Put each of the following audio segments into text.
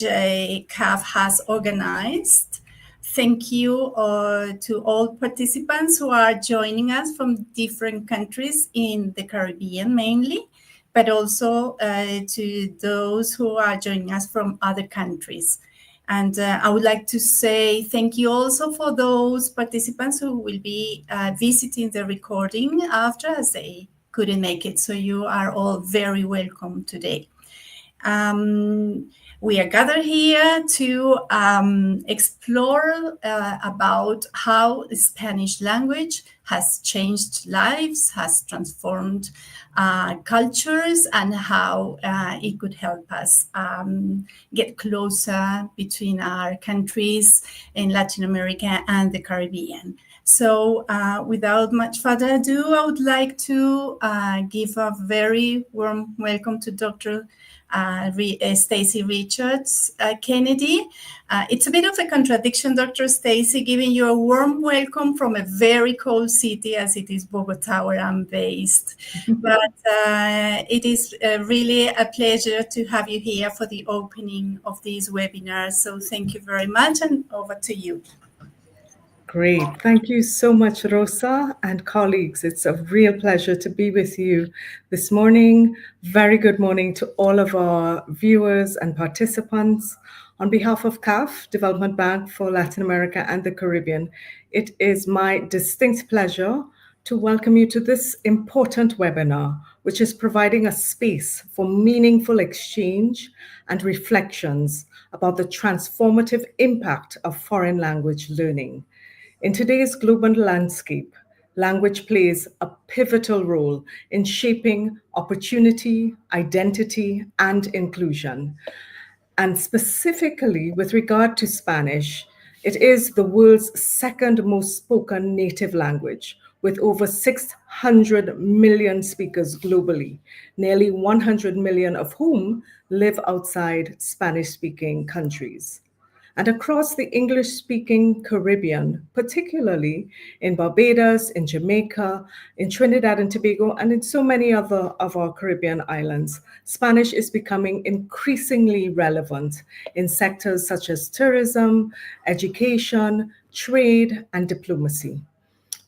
CAF has organized. Thank you to all participants who are joining us from different countries in the Caribbean mainly, but also to those who are joining us from other countries. And I would like to say thank you also for those participants who will be visiting the recording after, as they couldn't make it. So you are all very welcome today. We are gathered here to explore about how the Spanish language has changed lives, has transformed cultures, and how it could help us get closer between our countries in Latin America and the Caribbean. So without much further ado, I would like to give a very warm welcome to Dr. Stacy Richards Kennedy. It's a bit of a contradiction, Dr. Stacy, giving you a warm welcome from a very cold city as it is Bogota, where I'm based. But it is really a pleasure to have you here for the opening of these webinars. So thank you very much, and over to you. Great. Thank you so much, Rosa and colleagues. It's a real pleasure to be with you this morning. Very good morning to all of our viewers and participants. On behalf of CAF, Development Bank for Latin America and the Caribbean, it is my distinct pleasure to welcome you to this important webinar, which is providing a space for meaningful exchange and reflections about the transformative impact of foreign language learning. In today's global landscape, language plays a pivotal role in shaping opportunity, identity, and inclusion. And specifically with regard to Spanish, it is the world's second most spoken native language, with over 600 million speakers globally, nearly 100 million of whom live outside Spanish-speaking countries. And across the English-speaking Caribbean, particularly in Barbados, in Jamaica, in Trinidad and Tobago, and in so many other of our Caribbean islands, Spanish is becoming increasingly relevant in sectors such as tourism, education, trade, and diplomacy.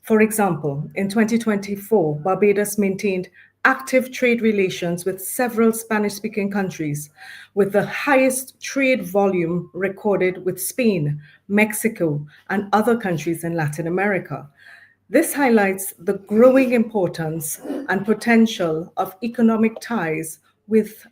For example, in 2024, Barbados maintained active trade relations with several Spanish-speaking countries, with the highest trade volume recorded with Spain, Mexico, and other countries in Latin America. This highlights the growing importance and potential of economic ties with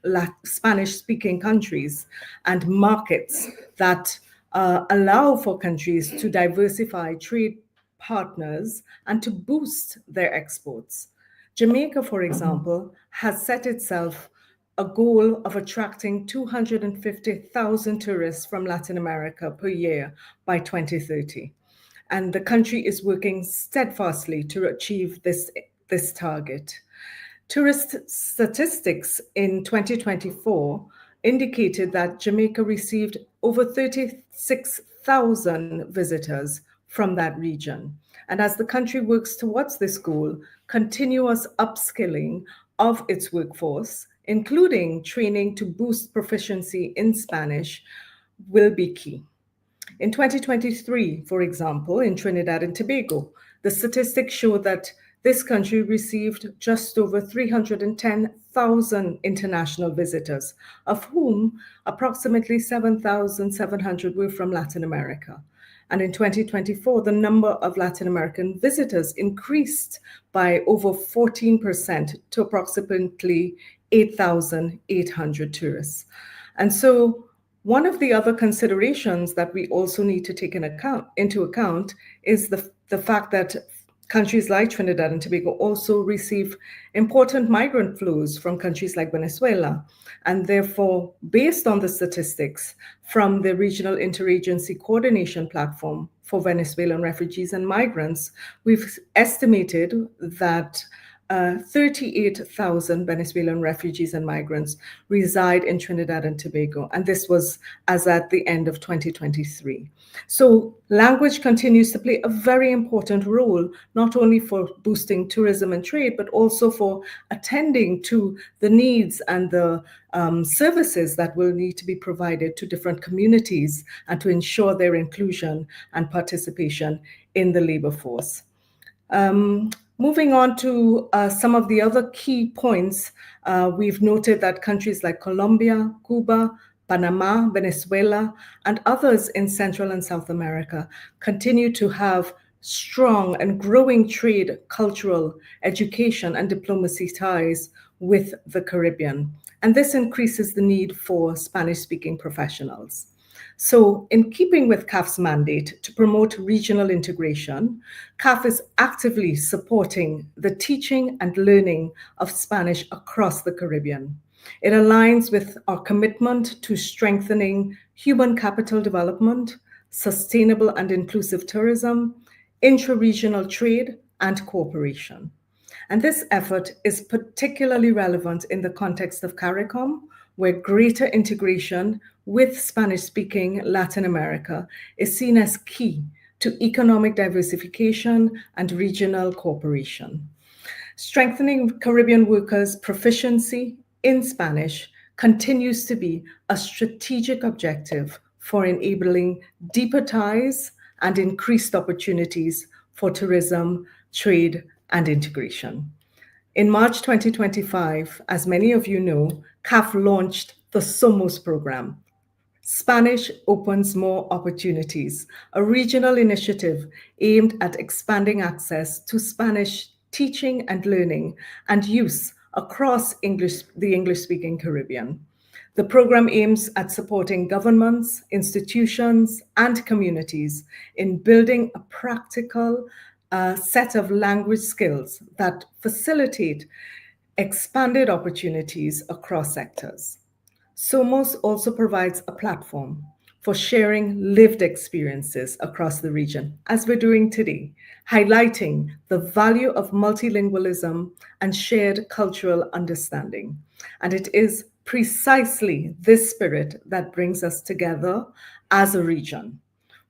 Spanish-speaking countries and markets that allow for countries to diversify trade partners and to boost their exports. Jamaica, for example, has set itself a goal of attracting 250,000 tourists from Latin America per year by 2030. And the country is working steadfastly to achieve this target. Tourist statistics in 2024 indicated that Jamaica received over 36,000 visitors from that region. And as the country works towards this goal, continuous upskilling of its workforce, including training to boost proficiency in Spanish, will be key. In 2023, for example, in Trinidad and Tobago, the statistics show that this country received just over 310,000 international visitors, of whom approximately 7,700 were from Latin America. And in 2024, the number of Latin American visitors increased by over 14% to approximately 8,800 tourists. And so one of the other considerations that we also need to take into account is the fact that countries like Trinidad and Tobago also receive important migrant flows from countries like Venezuela. And therefore, based on the statistics from the Regional Interagency Coordination Platform for Venezuelan Refugees and Migrants, we've estimated that 38,000 Venezuelan refugees and migrants reside in Trinidad and Tobago, and this was as at the end of 2023. So language continues to play a very important role, not only for boosting tourism and trade, but also for attending to the needs and the services that will need to be provided to different communities and to ensure their inclusion and participation in the labor force. Moving on to some of the other key points, we've noted that countries like Colombia, Cuba, Panama, Venezuela, and others in Central and South America continue to have strong and growing trade, cultural, education, and diplomacy ties with the Caribbean. And this increases the need for Spanish-speaking professionals. So, in keeping with CAF's mandate to promote regional integration, CAF is actively supporting the teaching and learning of Spanish across the Caribbean. It aligns with our commitment to strengthening human capital development, sustainable and inclusive tourism, intra-regional trade, and cooperation. And this effort is particularly relevant in the context of CARICOM, where greater integration with Spanish-speaking Latin America is seen as key to economic diversification and regional cooperation. Strengthening Caribbean workers' proficiency in Spanish continues to be a strategic objective for enabling deeper ties and increased opportunities for tourism, trade, and integration. In March 2025, as many of you know, CAF launched the SOMOS program, Spanish Opens More Opportunities, a regional initiative aimed at expanding access to Spanish teaching and learning and use across the English-speaking Caribbean. The program aims at supporting governments, institutions, and communities in building a practical set of language skills that facilitate expanded opportunities across sectors. SOMOS also provides a platform for sharing lived experiences across the region, as we're doing today, highlighting the value of multilingualism and shared cultural understanding. And it is precisely this spirit that brings us together as a region.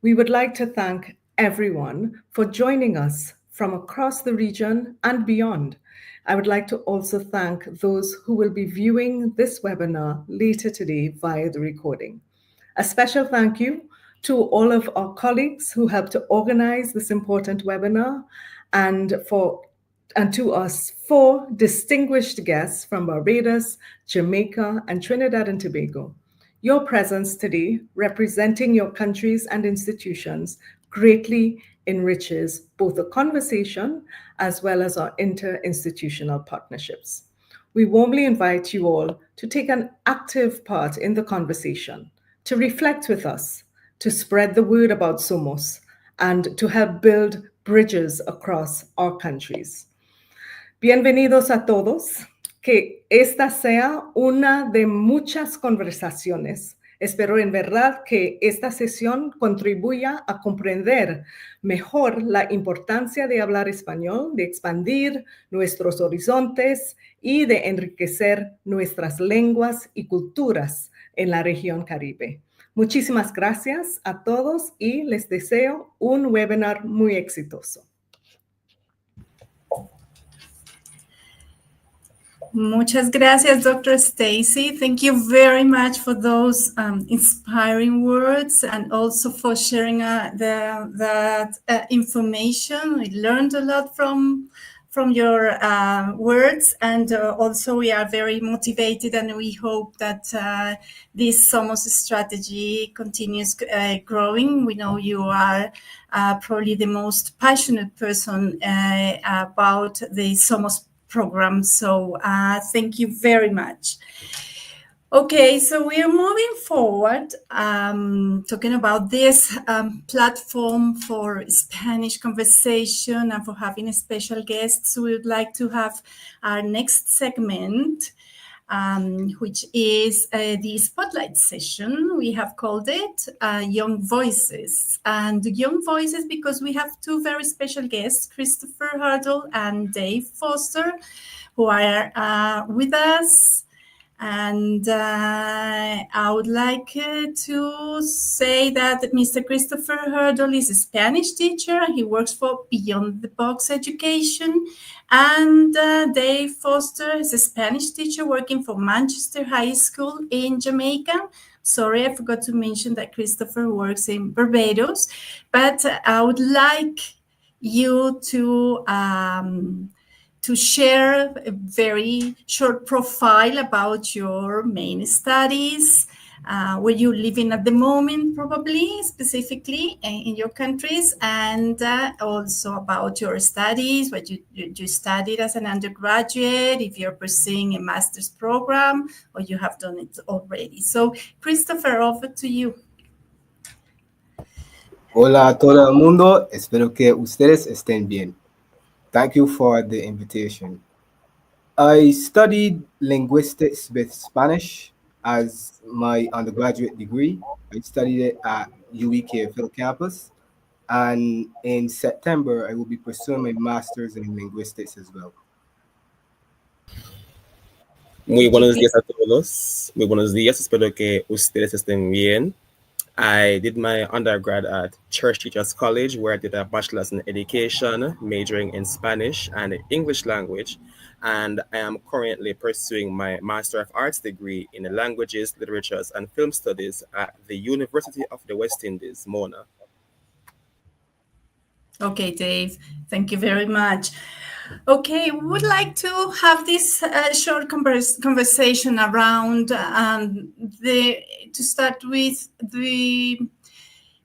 We would like to thank everyone for joining us from across the region and beyond. I would like to also thank those who will be viewing this webinar later today via the recording. A special thank you to all of our colleagues who helped to organize this important webinar and to us 4 distinguished guests from Barbados, Jamaica, and Trinidad and Tobago. Your presence today, representing your countries and institutions, greatly enriches both the conversation as well as our interinstitutional partnerships. We warmly invite you all to take an active part in the conversation, to reflect with us, to spread the word about SOMOS, and to help build bridges across our countries. Bienvenidos a todos. Que esta sea una de muchas conversaciones. Espero en verdad que esta sesión contribuya a comprender mejor la importancia de hablar español, de expandir nuestros horizontes y de enriquecer nuestras lenguas y culturas en la región Caribe. Muchísimas gracias a todos y les deseo un webinar muy exitoso. Muchas gracias, Dr. Stacy. Thank you very much for those inspiring words and also for sharing that information. We learned a lot from your words, and also we are very motivated, and we hope that this SOMOS strategy continues growing. We know you are probably the most passionate person about the SOMOS program. So thank you very much. Okay, so we are moving forward, talking about this platform for Spanish conversation and for having special guests. We would like to have our next segment which is the spotlight session. We have called it Young Voices. And Young Voices because we have two very special guests, Christopher Hurdle and Dave Foster, who are with us. And I would like to say that Mr. Christopher Hurdle is a Spanish teacher. He works for Beyond the Box Education. And Dave Foster is a Spanish teacher working for Manchester High School in Jamaica. Sorry, I forgot to mention that Christopher works in Barbados. But I would like you to share a very short profile about your main studies, where you're living at the moment, probably specifically in your countries, and also about your studies, what you studied as an undergraduate, if you're pursuing a master's program or you have done it already. So, Christopher, over to you. Hola a todo el mundo, espero que ustedes estén bien. Thank you for the invitation. I studied linguistics with Spanish as my undergraduate degree. I studied it at UEK Phil campus, and in September I will be pursuing my master's in linguistics as well. Muy buenos días a todos. Muy buenos días. Espero que ustedes estén bien. I did my undergrad at Church Teachers College, where I did a bachelor's in education, majoring in Spanish and English language. And I am currently pursuing my Master of Arts degree in Languages, Literatures, and Film Studies at the University of the West Indies, Mona. Okay, Dave, thank you very much. Okay, we would like to have this short conversation around to start with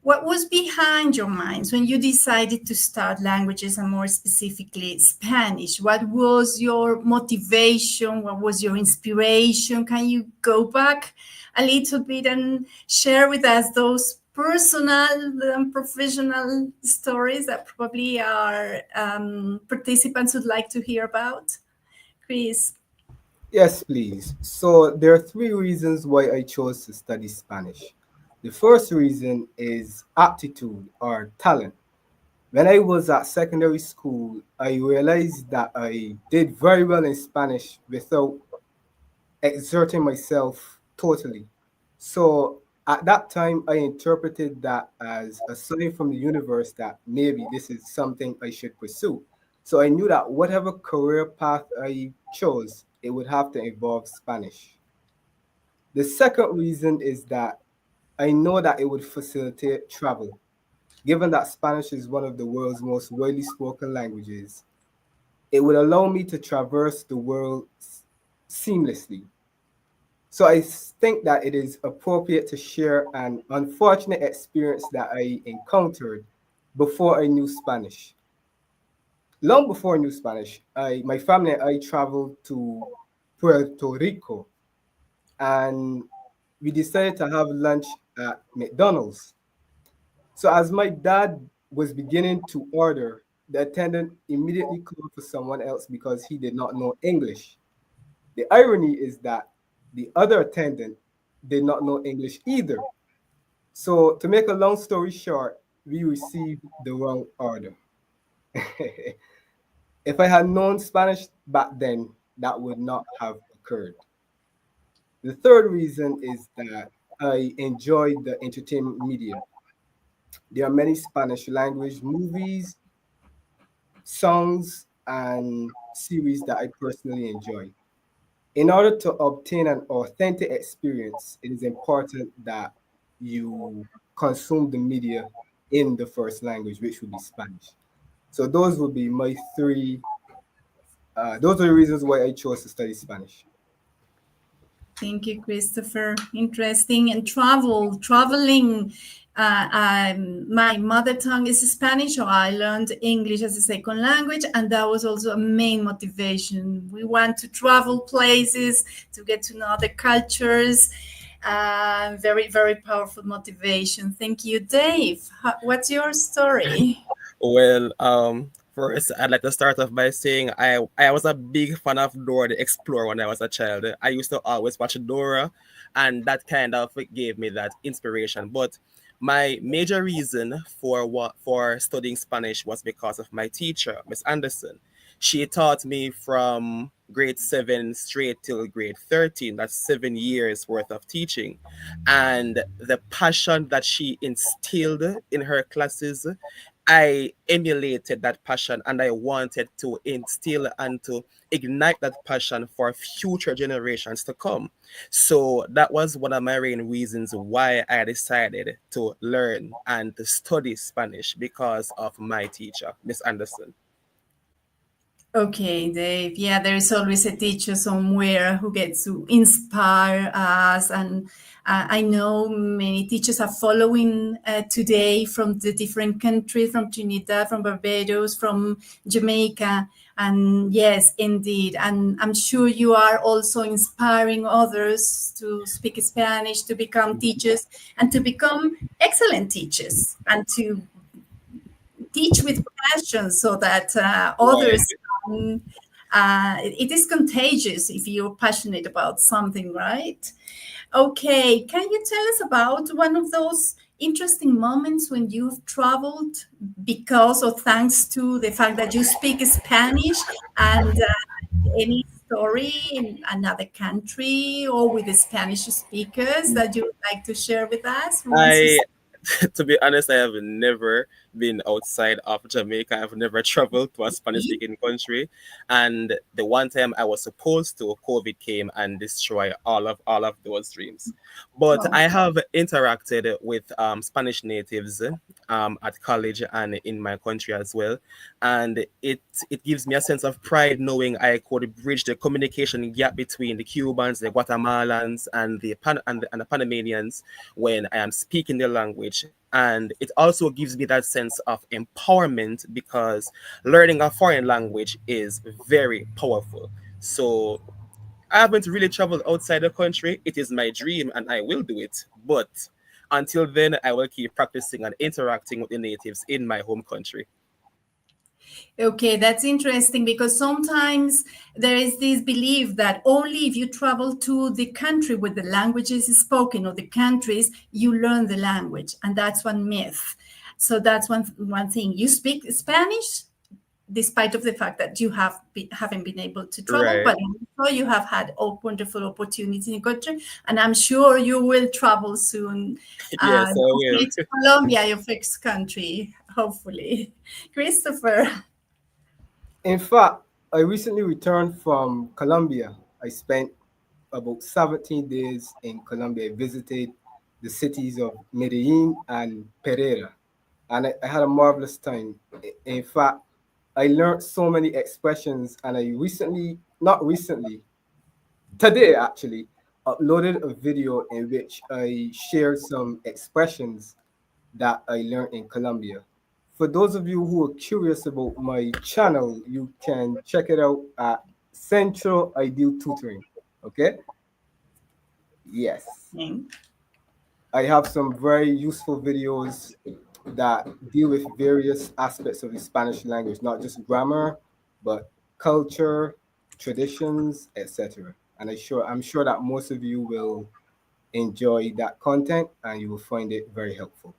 what was behind your minds when you decided to start languages and more specifically Spanish? What was your motivation? What was your inspiration? Can you go back a little bit and share with us those personal and professional stories that probably our participants would like to hear about? Chris. Yes, please. So there are three reasons why I chose to study Spanish. The first reason is aptitude or talent. When I was at secondary school, I realized that I did very well in Spanish without exerting myself totally. So at that time, I interpreted that as a sign from the universe that maybe this is something I should pursue. So I knew that whatever career path I chose, it would have to involve Spanish. The second reason is that I know that it would facilitate travel. Given that Spanish is one of the world's most widely spoken languages, it would allow me to traverse the world seamlessly. So I think that it is appropriate to share an unfortunate experience that I encountered before I knew Spanish. Long before I knew Spanish, my family and I traveled to Puerto Rico, and we decided to have lunch at McDonald's. So as my dad was beginning to order, the attendant immediately called for someone else because he did not know English. The irony is that the other attendant did not know English either. So to make a long story short, we received the wrong order. If I had known Spanish back then, that would not have occurred. The third reason is that I enjoy the entertainment media. There are many Spanish language movies, songs, and series that I personally enjoy. In order to obtain an authentic experience, it is important that you consume the media in the first language, which would be Spanish. So those would be my three. Those are the reasons why I chose to study Spanish. Thank you, Christopher. Interesting. And traveling. My mother tongue is Spanish, so I learned English as a second language, and that was also a main motivation. We want to travel places to get to know other cultures. Very, very powerful motivation. Thank you, Dave. What's your story? Well, First, I'd like to start off by saying I was a big fan of Dora the Explorer when I was a child. I used to always watch Dora, and that kind of gave me that inspiration. But my major reason for studying Spanish was because of my teacher, Miss Anderson. She taught me from grade 7 straight till grade 13. That's 7 years worth of teaching. And the passion that she instilled in her classes, I emulated that passion and I wanted to instill and to ignite that passion for future generations to come. So that was one of my main reasons why I decided to learn and to study Spanish because of my teacher, Miss Anderson. Okay, Dave. Yeah, there is always a teacher somewhere who gets to inspire us. And I know many teachers are following today from the different countries, from Trinidad, from Barbados, from Jamaica. And yes, indeed. And I'm sure you are also inspiring others to speak Spanish, to become teachers, and to become excellent teachers, and to teach with passion so that Right. others it is contagious if you're passionate about something, right? Okay, can you tell us about one of those interesting moments when you've traveled because or thanks to the fact that you speak Spanish, and any story in another country or with the Spanish speakers that you would like to share with us once you I to be honest, I have never been outside of Jamaica. I've never traveled to a Spanish speak? speaking country. And the one time I was supposed to, COVID came and destroy all of those dreams. But Wow. I have interacted with Spanish natives at college and in my country as well. And it gives me a sense of pride knowing I could bridge the communication gap between the Cubans, the Guatemalans, and the Panamanians when I am speaking the language. And it also gives me that sense of empowerment because learning a foreign language is very powerful. So I haven't really traveled outside the country. It is my dream and I will do it. But until then, I will keep practicing and interacting with the natives in my home country. Okay, that's interesting because sometimes there is this belief that only if you travel to the country where the language is spoken or the countries, you learn the language. And that's one myth. So that's one thing. You speak Spanish despite of the fact that you haven't been able to travel, Right. but also you have had wonderful opportunities in the country. And I'm sure you will travel soon. Yes, I will. Hopefully to Colombia, your first country, hopefully. Christopher. In fact, I recently returned from Colombia. I spent about 17 days in Colombia. I visited the cities of Medellin and Pereira, and I had a marvelous time. In fact, I learned so many expressions, and I recently, not recently, today actually, uploaded a video in which I shared some expressions that I learned in Colombia. For those of you who are curious about my channel, you can check it out at Central Ideal Tutoring. Okay? Yes. I have some very useful videos that deal with various aspects of the Spanish language, not just grammar, but culture, traditions, etc. And I'm sure that most of you will enjoy that content and you will find it very helpful.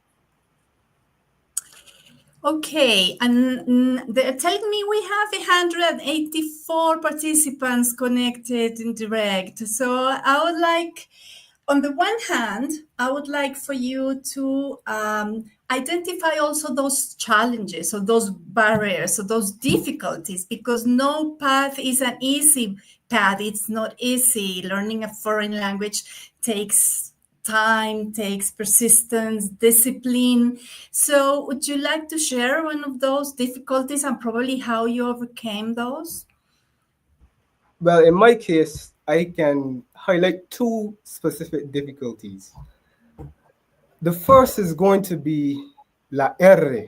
Okay, and they're telling me we have 184 participants connected in direct. So I would like, on the one hand, I would like for you to identify also those challenges or those barriers or those difficulties, because no path is an easy path. It's not easy. Learning a foreign language takes time, takes persistence, discipline. So, would you like to share one of those difficulties and probably how you overcame those? Well, in my case, I can highlight two specific difficulties. The first is going to be La R.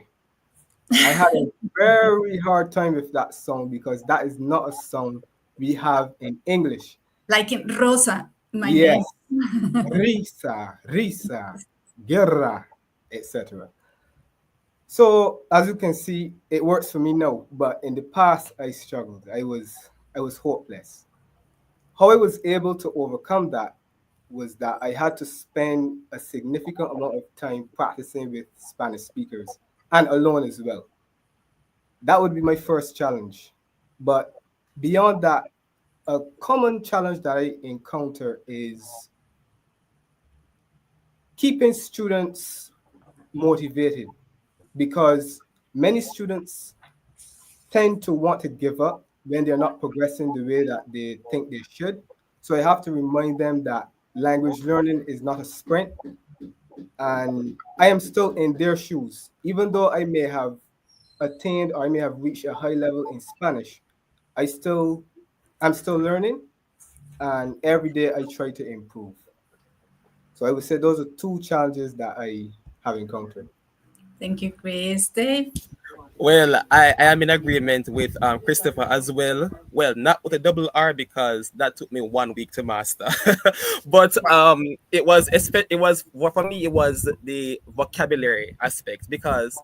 I had a very hard time with that song because that is not a song we have in English. Like in Rosa, my name. Yes, risa, risa, guerra, etc. So as you can see, it works for me now. But in the past, I struggled. I was hopeless. How I was able to overcome that was that I had to spend a significant amount of time practicing with Spanish speakers and alone as well. That would be my first challenge. But beyond that, a common challenge that I encounter is keeping students motivated because many students tend to want to give up when they're not progressing the way that they think they should. So I have to remind them that language learning is not a sprint, and I am still in their shoes. Even though I may have attained or I may have reached a high level in Spanish, I still I'm still learning, and every day I try to improve. So I would say those are two challenges that I have encountered. Thank you, Chris. Dave? Well, I am in agreement with Christopher as well. Well, not with a double R because that took me 1 week to master. But it was well, for me it was the vocabulary aspect because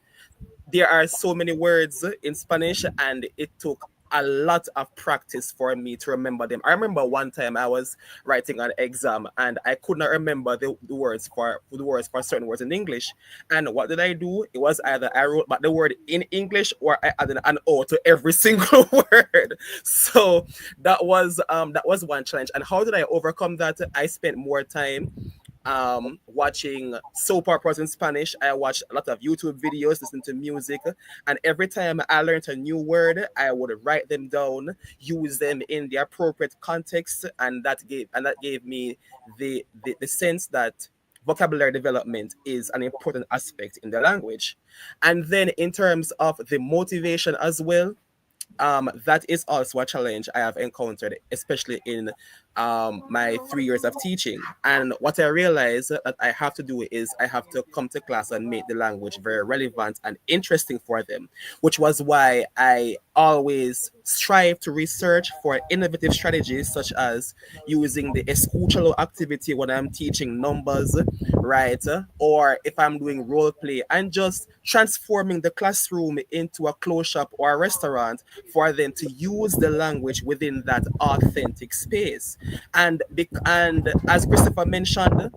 there are so many words in Spanish, and it took a lot of practice for me to remember them. I remember one time I was writing an exam and I could not remember the words for certain words in English. And what did I do? It was either I wrote back the word in English or I added an O to every single word. So that was one challenge. And how did I overcome that? I spent more time watching soap operas in Spanish. I watched a lot of YouTube videos, listening to music, and every time I learned a new word, I would write them down, use them in the appropriate context, and that gave me the sense that vocabulary development is an important aspect in the language. And then in terms of the motivation as well, that is also a challenge I have encountered, especially in my 3 years of teaching. And what I realized that I have to do is I have to come to class and make the language very relevant and interesting for them, which was why I always strive to research for innovative strategies such as using the escuchalo activity when I'm teaching numbers, right? Or if I'm doing role play and just transforming the classroom into a clothes shop or a restaurant for them to use the language within that authentic space. And as Christopher mentioned,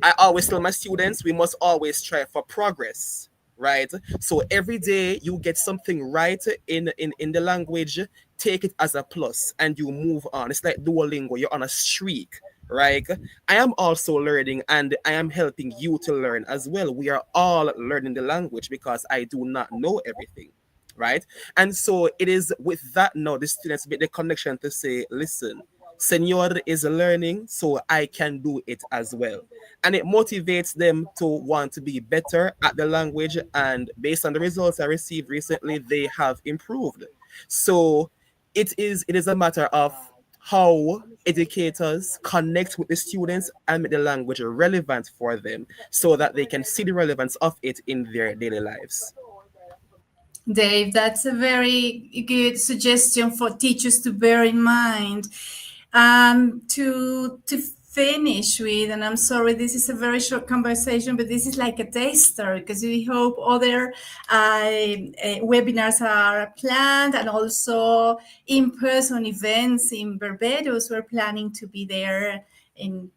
I always tell my students we must always strive for progress, right? So every day you get something right in the language, take it as a plus and you move on. It's like Duolingo, you're on a streak, right? I am also learning and I am helping you to learn as well. We are all learning the language because I do not know everything, right? And so it is with that now the students make the connection to say, listen, Senor is learning, so I can do it as well. And it motivates them to want to be better at the language. And based on the results I received recently, they have improved. So it is a matter of how educators connect with the students and make the language relevant for them so that they can see the relevance of it in their daily lives. Dave, that's a very good suggestion for teachers to bear in mind. To finish with, and I'm sorry, this is a very short conversation, but this is like a taster because we hope other webinars are planned and also in-person events in Barbados. We're planning to be there in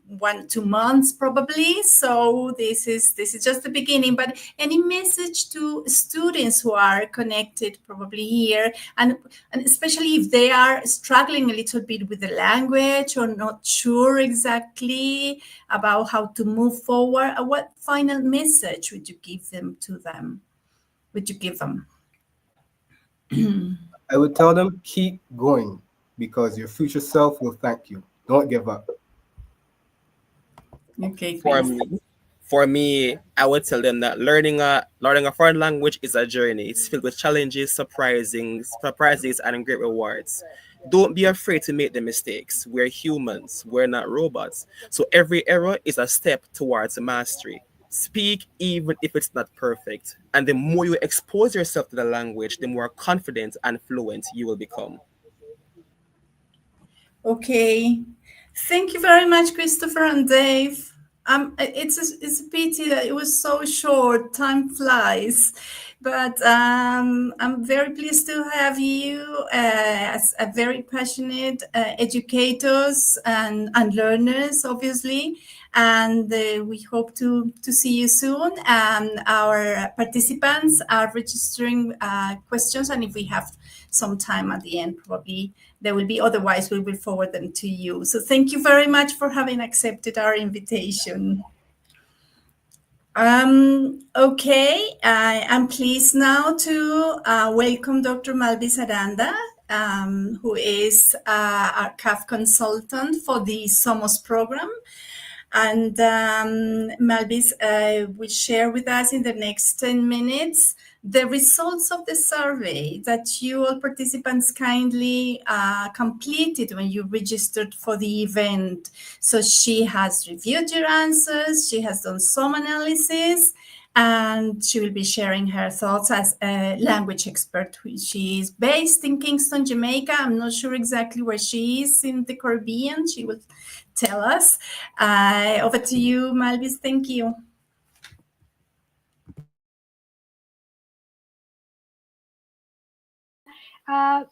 1 2 months probably, so this is just the beginning. But any message to students who are connected probably here, and especially if they are struggling a little bit with the language or not sure exactly about how to move forward, what final message would you give them to them would you give them? I would tell them keep going because your future self will thank you. Don't give up. Okay, For Chris. me, for me, I would tell them that learning a foreign language is a journey. It's filled with challenges, surprises, and great rewards. Don't be afraid to make the mistakes. We're humans. We're not robots. So every error is a step towards mastery. Speak even if it's not perfect. And the more you expose yourself to the language, the more confident and fluent you will become. Okay, thank you very much, Christopher and Dave. It's a pity that it was so short. Time flies, but I'm very pleased to have you as a very passionate educators and learners, obviously. And we hope to see you soon. Our participants are registering questions, and if we have some time at the end, probably there will be. Otherwise, we will forward them to you. So thank you very much for having accepted our invitation. Okay, I am pleased now to welcome Dr. Malvis Aranda, who is our CAF consultant for the SOMOS program. And Malvis will share with us in the next 10 minutes the results of the survey that you all participants kindly completed when you registered for the event. So she has reviewed your answers, she has done some analysis, and she will be sharing her thoughts as a language expert. She is based in Kingston, Jamaica. I'm not sure exactly where she is in the Caribbean. She will tell us. Over to you, Malvis. Thank you.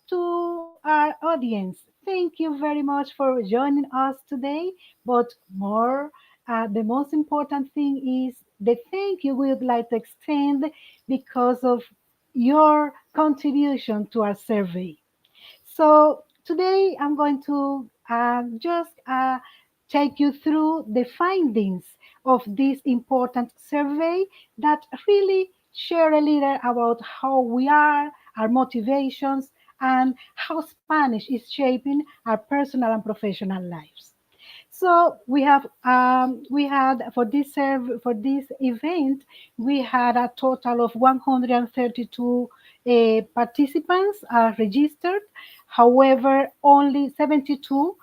To our audience, thank you very much for joining us today. But the most important thing is the thank you we would like to extend because of your contribution to our survey. So today I'm going to just take you through the findings of this important survey that really share a little about how we are, our motivations, and how Spanish is shaping our personal and professional lives. So we had for this event we had a total of 132 participants registered. However, only 72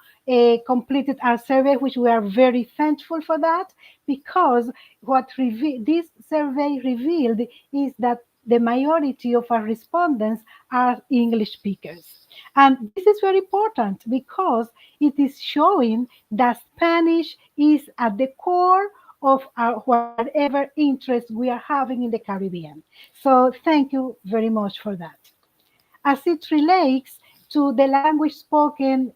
completed our survey, which we are very thankful for that, because this survey revealed is that the majority of our respondents are English speakers. And this is very important because it is showing that Spanish is at the core of our whatever interest we are having in the Caribbean. So thank you very much for that. As it relates to the language spoken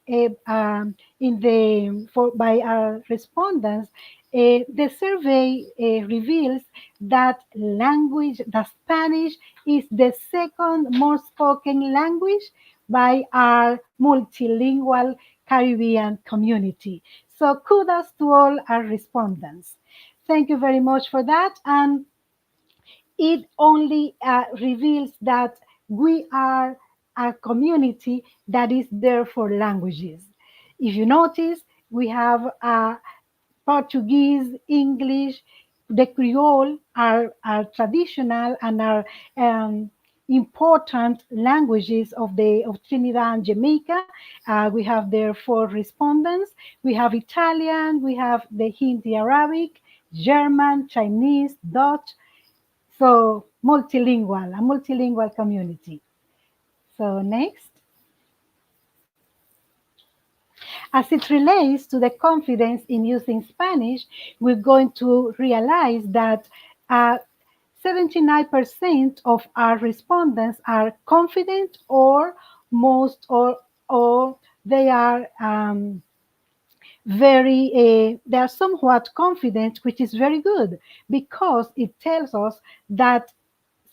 by our respondents, the survey reveals that Spanish is the second most spoken language by our multilingual Caribbean community. So kudos to all our respondents. Thank you very much for that. And it only reveals that we are a community that is there for languages. If you notice, we have Portuguese, English, the Creole are traditional and are important languages of Trinidad and Jamaica. We have there four respondents. We have Italian, we have the Hindi Arabic, German, Chinese, Dutch, so a multilingual community. So next, as it relates to the confidence in using Spanish, we're going to realize that 79% of our respondents are confident or they are they are somewhat confident, which is very good because it tells us that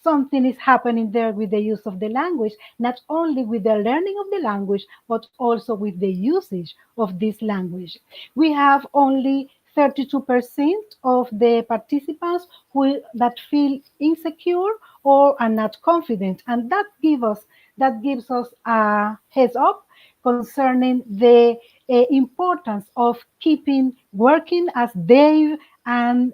something is happening there with the use of the language, not only with the learning of the language, but also with the usage of this language. We have only 32% of the participants that feel insecure or are not confident, and that gives us a heads up concerning the importance of keeping working, as Dave and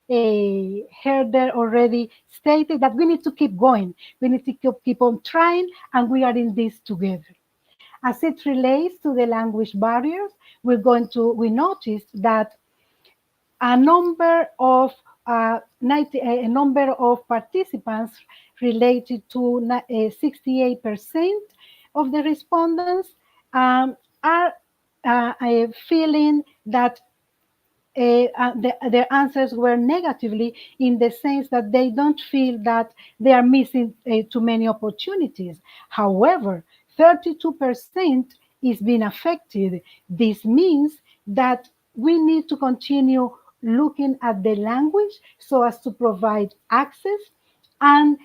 Herder already stated, that we need to keep going. We need to keep on trying, and we are in this together. As it relates to the language barriers, we noticed that a number of a number of participants related to 68% of the respondents are feeling that their answers were negatively in the sense that they don't feel that they are missing too many opportunities. However, 32% is being affected. This means that we need to continue looking at the language so as to provide access and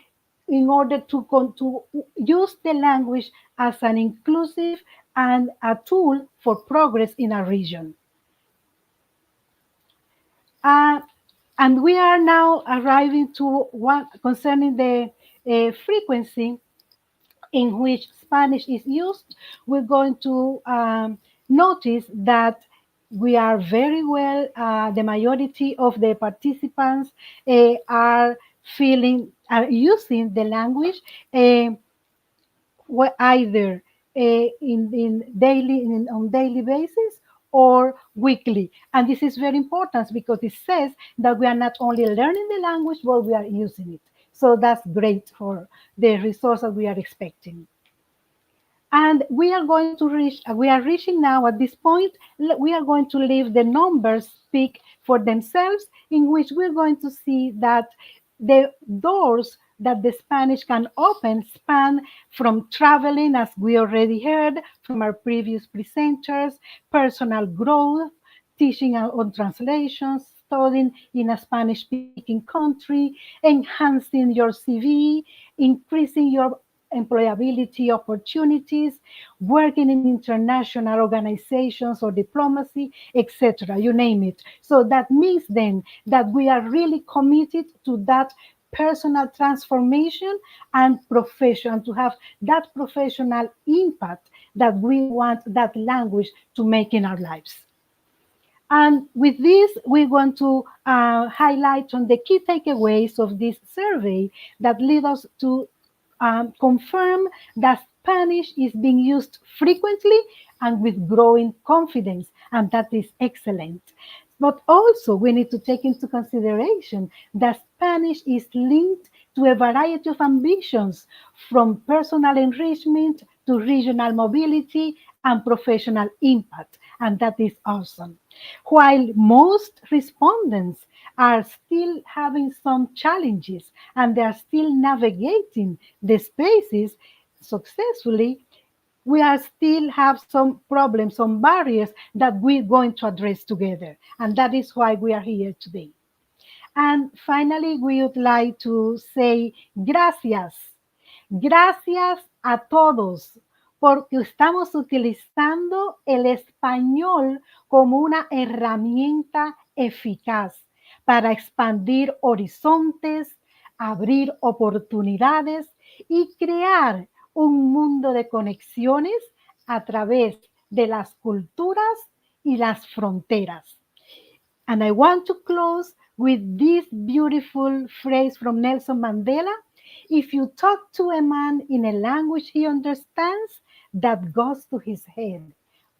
in order to use the language as an inclusive and a tool for progress in a region. Uh, and we are now arriving to one concerning the frequency in which Spanish is used. We're going to notice that we are very well, the majority of the participants are using the language. Either on daily basis or weekly. And this is very important because it says that we are not only learning the language, but we are using it. So that's great for the resource that we are expecting. And we are reaching now at this point, we are going to leave the numbers speak for themselves, in which we're going to see that the doors that the Spanish can open span from traveling, as we already heard from our previous presenters, personal growth, teaching on translations, studying in a Spanish speaking country, enhancing your CV, increasing your employability opportunities, working in international organizations or diplomacy, etc. You name it. So that means then that we are really committed to that personal transformation and profession, to have that professional impact that we want that language to make in our lives. And with this, we want to highlight on the key takeaways of this survey that lead us to confirm that Spanish is being used frequently and with growing confidence, and that is excellent. But also, we need to take into consideration that Spanish is linked to a variety of ambitions, from personal enrichment to regional mobility and professional impact, and that is awesome. While most respondents are still having some challenges and they are still navigating the spaces successfully, we are still have some problems, some barriers that we're going to address together. And that is why we are here today. And finally, we would like to say gracias. Gracias a todos, porque estamos utilizando el español como una herramienta eficaz para expandir horizontes, abrir oportunidades y crear un mundo de conexiones a través de las culturas y las fronteras. And I want to close with this beautiful phrase from Nelson Mandela. If you talk to a man in a language he understands, that goes to his head.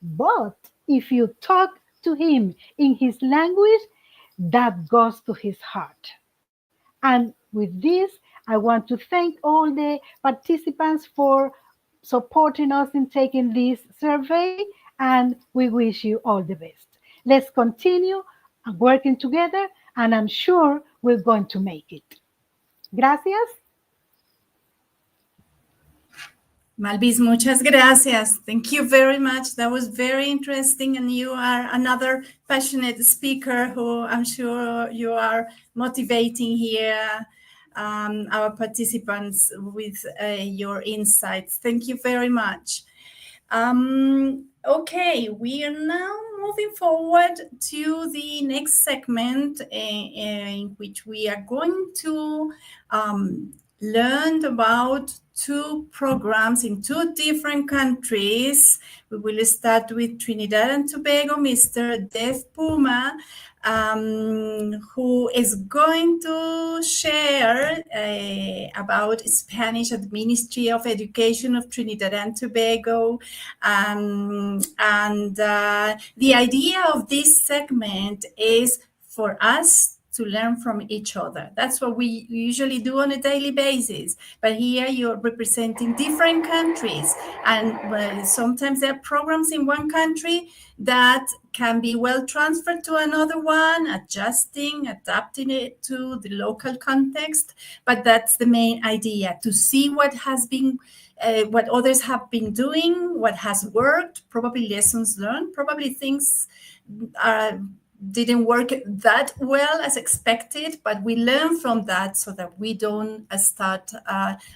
But if you talk to him in his language, that goes to his heart. And with this, I want to thank all the participants for supporting us in taking this survey, and we wish you all the best. Let's continue working together, and I'm sure we're going to make it. Gracias. Malvis, muchas gracias. Thank you very much. That was very interesting. And you are another passionate speaker who I'm sure you are motivating here our participants with your insights. Thank you very much. Okay, we are now moving forward to the next segment in which we are going to learn about two programs in two different countries. We will start with Trinidad and Tobago, Mr. Dev Puma, who is going to share about Spanish at the Ministry of Education of Trinidad and Tobago. And the idea of this segment is for us to learn from each other. That's what we usually do on a daily basis. But here you're representing different countries, and sometimes there are programs in one country that can be well transferred to another one, adapting it to the local context. But that's the main idea, to see what others have been doing, what has worked, probably lessons learned, probably things uh, didn't work that well as expected, but we learn from that so that we don't start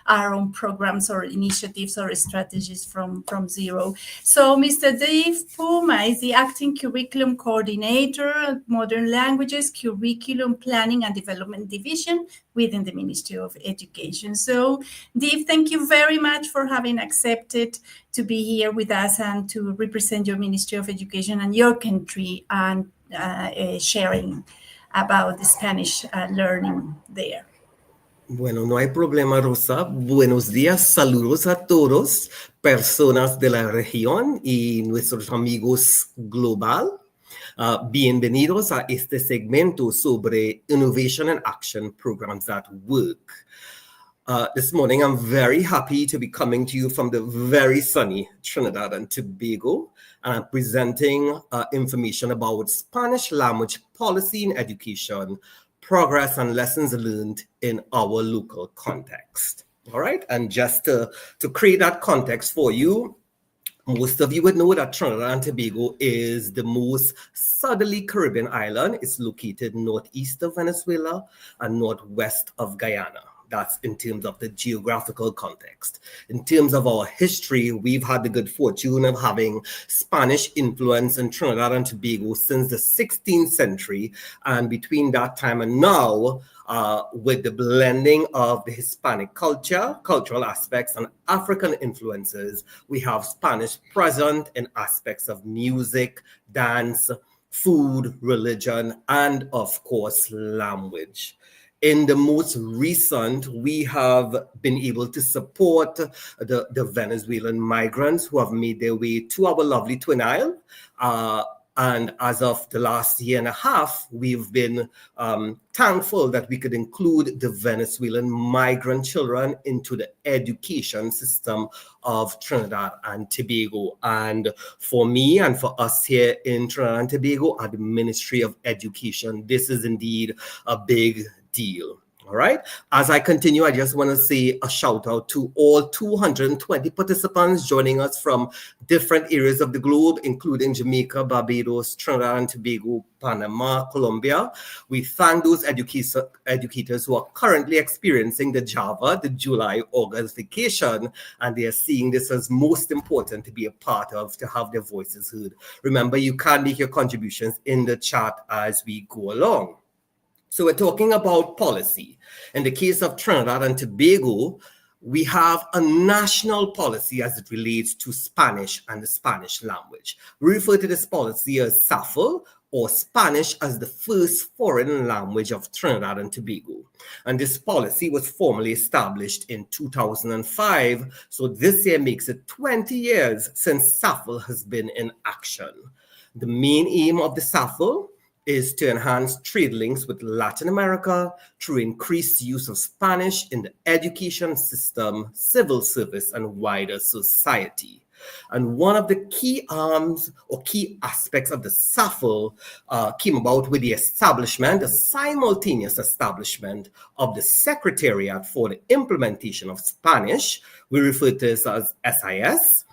our own programs or initiatives or strategies from zero. So Mr. Dave Puma is the Acting Curriculum Coordinator, Modern Languages, Curriculum Planning and Development Division within the Ministry of Education. So Dave, thank you very much for having accepted to be here with us and to represent your Ministry of Education and your country, and sharing about the Spanish learning there. Bueno, no hay problema, Rosa. Buenos días, saludos a todos, personas de la región y nuestros amigos global. Bienvenidos a este segmento sobre Innovation and Action Programs that Work. This morning, I'm very happy to be coming to you from the very sunny Trinidad and Tobago, and I'm presenting information about Spanish language policy in education, progress and lessons learned in our local context. All right, and just to create that context for you, most of you would know that Trinidad and Tobago is the most southerly Caribbean island. It's located northeast of Venezuela and northwest of Guyana. That's in terms of the geographical context. In terms of our history, we've had the good fortune of having Spanish influence in Trinidad and Tobago since the 16th century. And between that time and now, with the blending of the Hispanic cultural aspects, and African influences, we have Spanish present in aspects of music, dance, food, religion, and of course, language. In the most recent, we have been able to support the Venezuelan migrants who have made their way to our lovely Twin Isle. And as of the last year and a half, we've been thankful that we could include the Venezuelan migrant children into the education system of Trinidad and Tobago. And for me and for us here in Trinidad and Tobago at the Ministry of Education, this is indeed a big deal. All right. As I continue, I just want to say a shout out to all 220 participants joining us from different areas of the globe, including Jamaica, Barbados, Trinidad and Tobago, Panama, Colombia. We thank those educators who are currently experiencing the July, August vacation, and they are seeing this as most important to be a part of, to have their voices heard. Remember, you can make your contributions in the chat as we go along. So we're talking about policy. In the case of Trinidad and Tobago, we have a national policy as it relates to Spanish and the Spanish language. We refer to this policy as SAFL, or Spanish as the first foreign language of Trinidad and Tobago. And this policy was formally established in 2005. So this year makes it 20 years since SAFL has been in action. The main aim of the SAFL is to enhance trade links with Latin America through increased use of Spanish in the education system, civil service, and wider society. And one of the key arms or key aspects of the SAFL came about with the simultaneous establishment of the Secretariat for the Implementation of Spanish. We refer to this as SIS.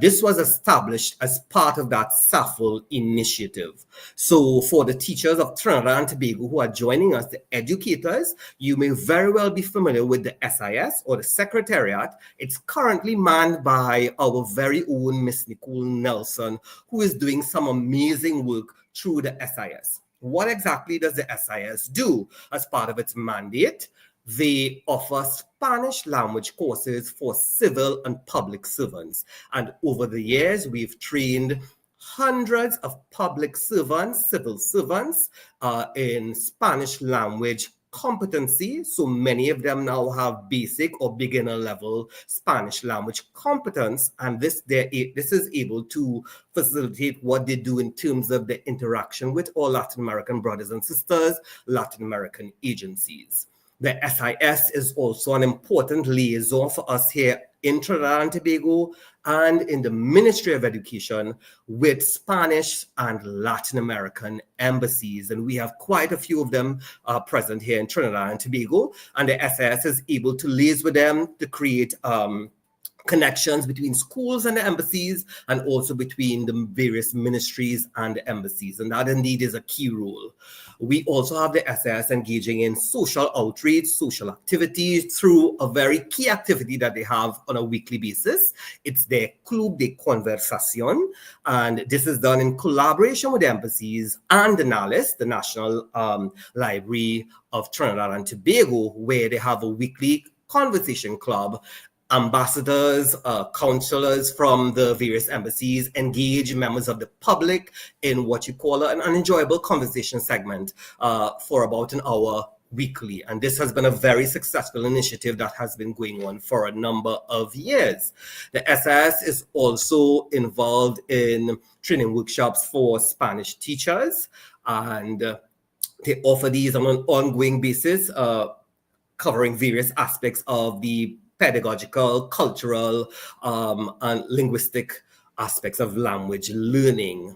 This was established as part of that SAFL initiative. So for the teachers of Trinidad and Tobago who are joining us, the educators, you may very well be familiar with the SIS or the Secretariat. It's currently manned by our very own Miss Nicole Nelson, who is doing some amazing work through the SIS. What exactly does the SIS do as part of its mandate? They offer Spanish language courses for civil and public servants. And over the years, we've trained hundreds of public servants, civil servants in Spanish language competency. So many of them now have basic or beginner level Spanish language competence, and this is able to facilitate what they do in terms of the interaction with all Latin American brothers and sisters, Latin American agencies. The SIS is also an important liaison for us here in Trinidad and Tobago and in the Ministry of Education with Spanish and Latin American embassies. And we have quite a few of them present here in Trinidad and Tobago. And the SIS is able to liaise with them to create connections between schools and the embassies, and also between the various ministries and the embassies. And that indeed is a key role. We also have the SAS engaging in social outreach, social activities through a very key activity that they have on a weekly basis. It's their Club de Conversación. And this is done in collaboration with the embassies and the NALIS, the National Library of Trinidad and Tobago, where they have a weekly conversation club. Ambassadors, counselors from the various embassies engage members of the public in what you call an enjoyable conversation segment for about an hour weekly. And this has been a very successful initiative that has been going on for a number of years. The SAS is also involved in training workshops for Spanish teachers, and they offer these on an ongoing basis, covering various aspects of the pedagogical, cultural, and linguistic aspects of language learning.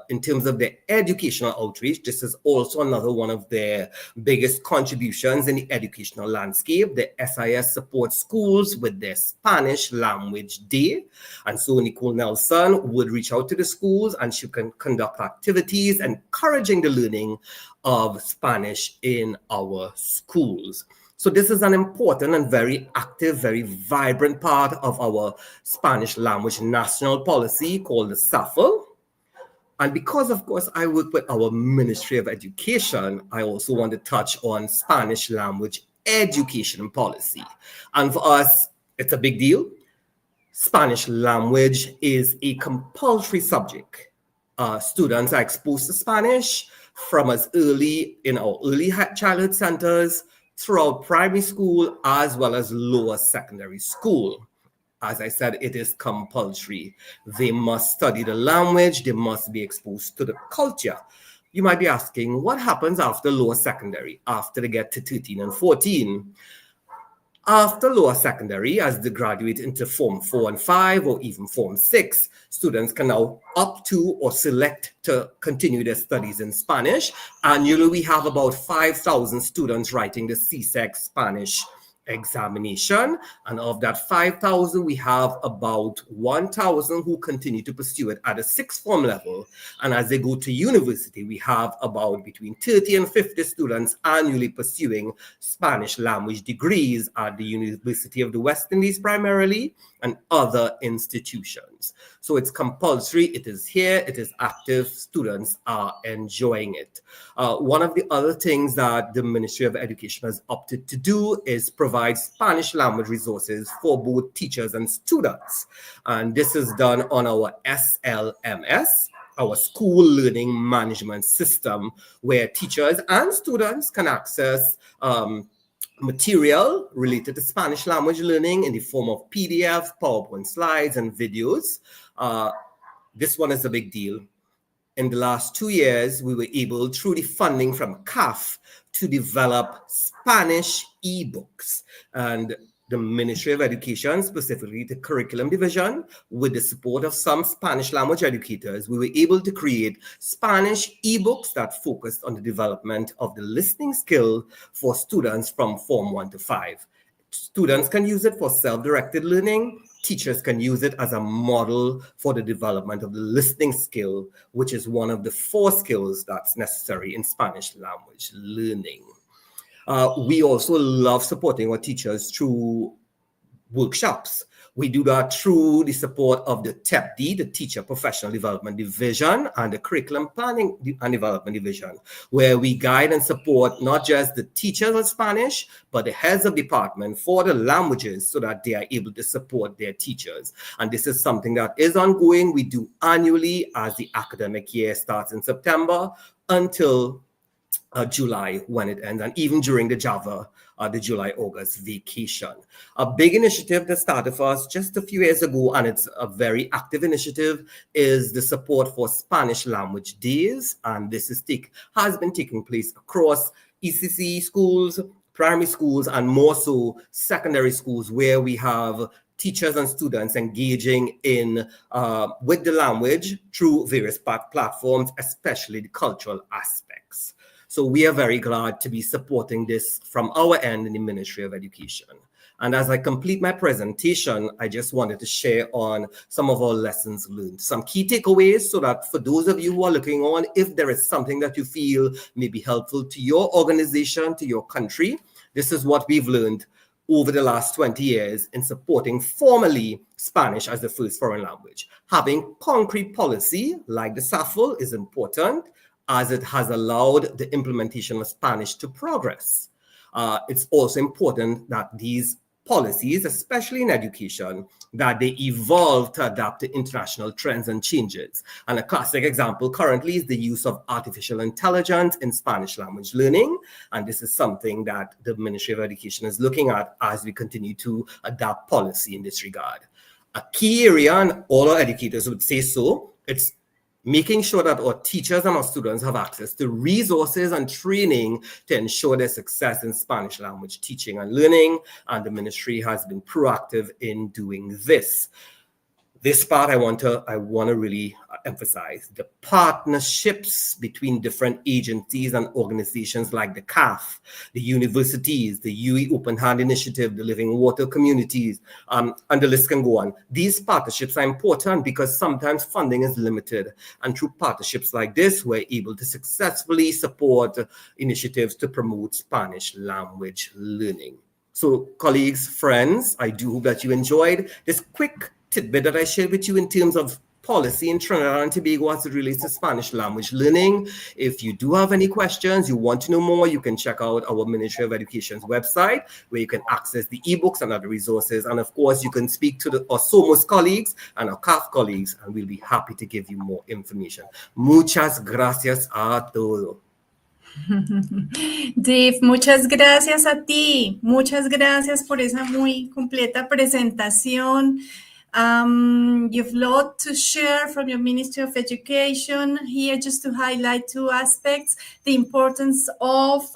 In terms of the educational outreach, this is also another one of their biggest contributions in the educational landscape. The SIS supports schools with their Spanish language day. And so Nicole Nelson would reach out to the schools, and she can conduct activities encouraging the learning of Spanish in our schools. So this is an important and very active, very vibrant part of our Spanish language national policy called the SAFL. And because, of course, I work with our Ministry of Education, I also want to touch on Spanish language education policy. And for us, it's a big deal. Spanish language is a compulsory subject. Students are exposed to Spanish from as early in our early childhood centers, throughout primary school, as well as lower secondary school. As I said, it is compulsory. They must study the language. They must be exposed to the culture. You might be asking, what happens after lower secondary, after they get to 13 and 14? After lower secondary, as they graduate into Form 4 and 5, or even Form 6, students can now opt to or select to continue their studies in Spanish. Annually, we have about 5,000 students writing the CSEC Spanish examination. And of that 5,000, we have about 1,000 who continue to pursue it at a sixth form level. And as they go to university, we have about between 30 and 50 students annually pursuing Spanish language degrees at the University of the West Indies primarily, and other institutions. So it's compulsory, it is here, it is active, students are enjoying it. One of the other things that the Ministry of Education has opted to do is provide Spanish language resources for both teachers and students. And this is done on our SLMS, our school learning management system, where teachers and students can access material related to Spanish language learning in the form of PDFs, PowerPoint slides, and videos. This one is a big deal. In the last 2 years, we were able, through the funding from CAF, to develop Spanish ebooks. And the Ministry of Education, specifically the Curriculum Division, with the support of some Spanish language educators, we were able to create Spanish ebooks that focused on the development of the listening skill for students from Form 1 to 5. Students can use it for self-directed learning. Teachers can use it as a model for the development of the listening skill, which is one of the 4 skills that's necessary in Spanish language learning. We also love supporting our teachers through workshops. We do that through the support of the TEPD, the Teacher Professional Development Division, and the Curriculum Planning and Development Division, where we guide and support not just the teachers of Spanish, but the heads of department for the languages so that they are able to support their teachers. And this is something that is ongoing. We do annually as the academic year starts in September until July when it ends, and even during the Java, the July-August vacation. A big initiative that started for us just a few years ago, and it's a very active initiative, is the support for Spanish language days. And this has been taking place across ECC schools, primary schools, and more so secondary schools, where we have teachers and students engaging in with the language through various platforms, especially the cultural aspects. So we are very glad to be supporting this from our end in the Ministry of Education. And as I complete my presentation, I just wanted to share on some of our lessons learned, some key takeaways, so that for those of you who are looking on, if there is something that you feel may be helpful to your organization, to your country, this is what we've learned over the last 20 years in supporting formally Spanish as the first foreign language. Having concrete policy like the SAFL is important, as it has allowed the implementation of Spanish to progress. It's also important that these policies, especially in education, that they evolve to adapt to international trends and changes. And a classic example currently is the use of artificial intelligence in Spanish language learning. And this is something that the Ministry of Education is looking at as we continue to adapt policy in this regard. A key area, and all our educators would say so, it's making sure that our teachers and our students have access to resources and training to ensure their success in Spanish language teaching and learning. And the ministry has been proactive in doing this. This part I want to really emphasize the partnerships between different agencies and organizations like the CAF, the universities, the UE Open Hand Initiative, the Living Water Communities, and the list can go on. These partnerships are important because sometimes funding is limited. And through partnerships like this, we're able to successfully support initiatives to promote Spanish language learning. So colleagues, friends, I do hope that you enjoyed this quick tidbit that I shared with you in terms of policy in Trinidad and Tobago as it relates to Spanish language learning. If you do have any questions, you want to know more, you can check out our Ministry of Education's website, where you can access the ebooks and other resources. And of course, you can speak to our SOMOS colleagues and our CAF colleagues, and we'll be happy to give you more information. Muchas gracias a todos. Dave, muchas gracias a ti. Muchas gracias por esa muy completa presentación. You've lot to share from your Ministry of Education here, just to highlight two aspects: the importance of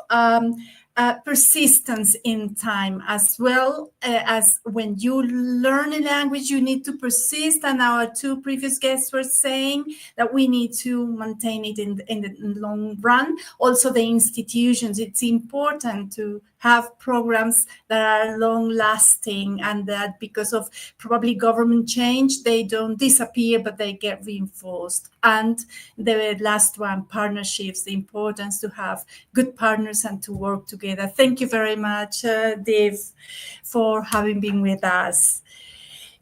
persistence in time, as well as when you learn a language, you need to persist. And our two previous guests were saying that we need to maintain it in the long run. Also, the institutions, it's important to have programs that are long-lasting, and that because of probably government change, they don't disappear, but they get reinforced. And the last one, partnerships, the importance to have good partners and to work together. Thank you very much, Dave, for having been with us.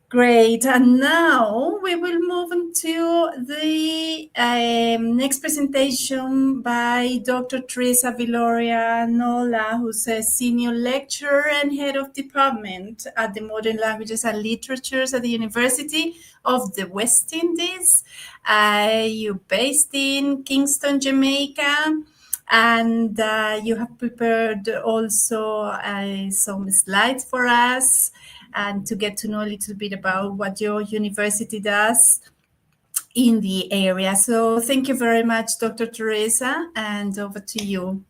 Great. And now we will move into the next presentation by Dr. Teresa Viloria Nola, who's a senior lecturer and head of department at the Modern Languages and Literatures at the University of the West Indies. You're based in Kingston, Jamaica. And you have prepared also some slides for us, and to get to know a little bit about what your university does in the area. So thank you very much, Dr. Teresa, and over to you.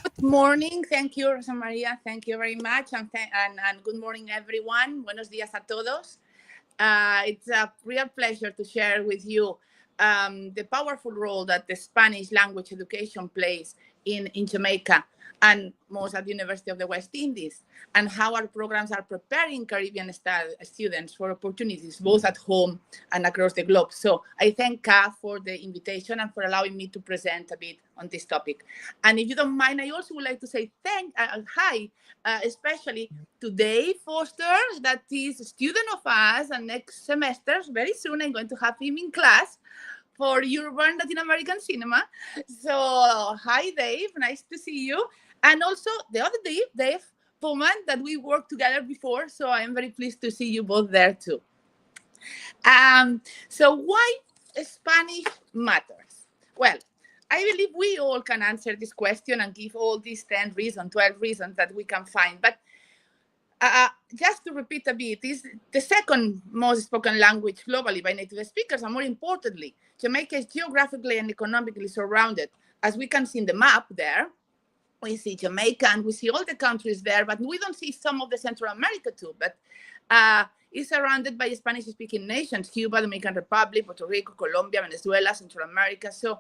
Good morning. Thank you, Rosa Maria. Thank you very much. And good morning, everyone. Buenos días a todos. It's a real pleasure to share with you the powerful role that the Spanish language education plays in Jamaica, and most at the University of the West Indies, and how our programs are preparing Caribbean students for opportunities both at home and across the globe. So I thank CAF for the invitation and for allowing me to present a bit on this topic. And if you don't mind, I also would like to say hi, especially to Dave Foster, that is a student of us, and next semester, very soon, I'm going to have him in class for Urban Latin American Cinema. So hi, Dave, nice to see you. And also the other Dave Pullman, that we worked together before. So I am very pleased to see you both there too. So why Spanish matters? Well, I believe we all can answer this question and give all these 10 reasons, 12 reasons that we can find. But just to repeat a bit, is the second most spoken language globally by native speakers, and more importantly, Jamaica is geographically and economically surrounded. As we can see in the map there, we see Jamaica and we see all the countries there, but we don't see some of the Central America too. But it's surrounded by Spanish-speaking nations: Cuba, Dominican Republic, Puerto Rico, Colombia, Venezuela, Central America. So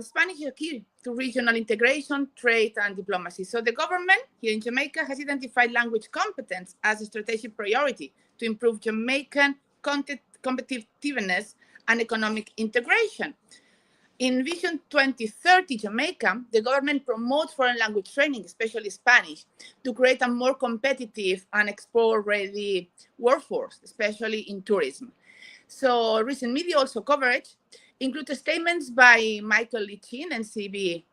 Spanish is key to regional integration, trade, and diplomacy. So the government here in Jamaica has identified language competence as a strategic priority to improve Jamaican competitiveness and economic integration. In Vision 2030 Jamaica, the government promotes foreign language training, especially Spanish, to create a more competitive and export-ready workforce, especially in tourism. So recent media also coverage includes statements by Michael Lichin, NCB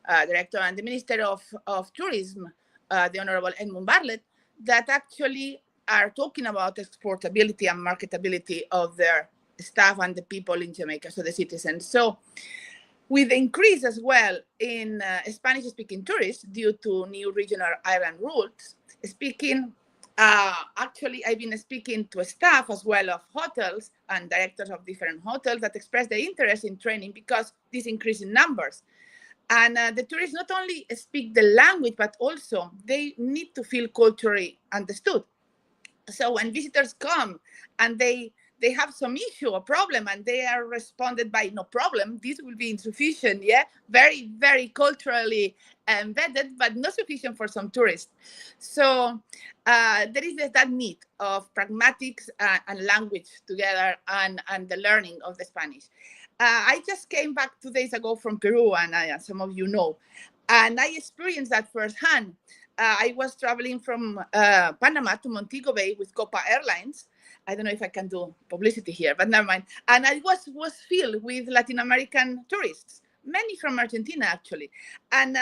director, and the Minister of Tourism, the Honorable Edmund Bartlett, that actually are talking about exportability and marketability of their staff and the people in Jamaica, so the citizens. So with the increase as well in Spanish-speaking tourists due to new regional island routes, actually, I've been speaking to staff as well of hotels and directors of different hotels that express their interest in training because this increase in numbers. And the tourists not only speak the language, but also they need to feel culturally understood. So when visitors come and they have some issue or problem and they are responded by no problem, this will be insufficient, yeah? Very, very culturally embedded, but not sufficient for some tourists. So there is that need of pragmatics and language together and the learning of the Spanish. I just came back 2 days ago from Peru, and some of you know, and I experienced that firsthand. I was traveling from Panama to Montego Bay with Copa Airlines. I don't know if I can do publicity here, but never mind. And I was filled with Latin American tourists, many from Argentina, actually. And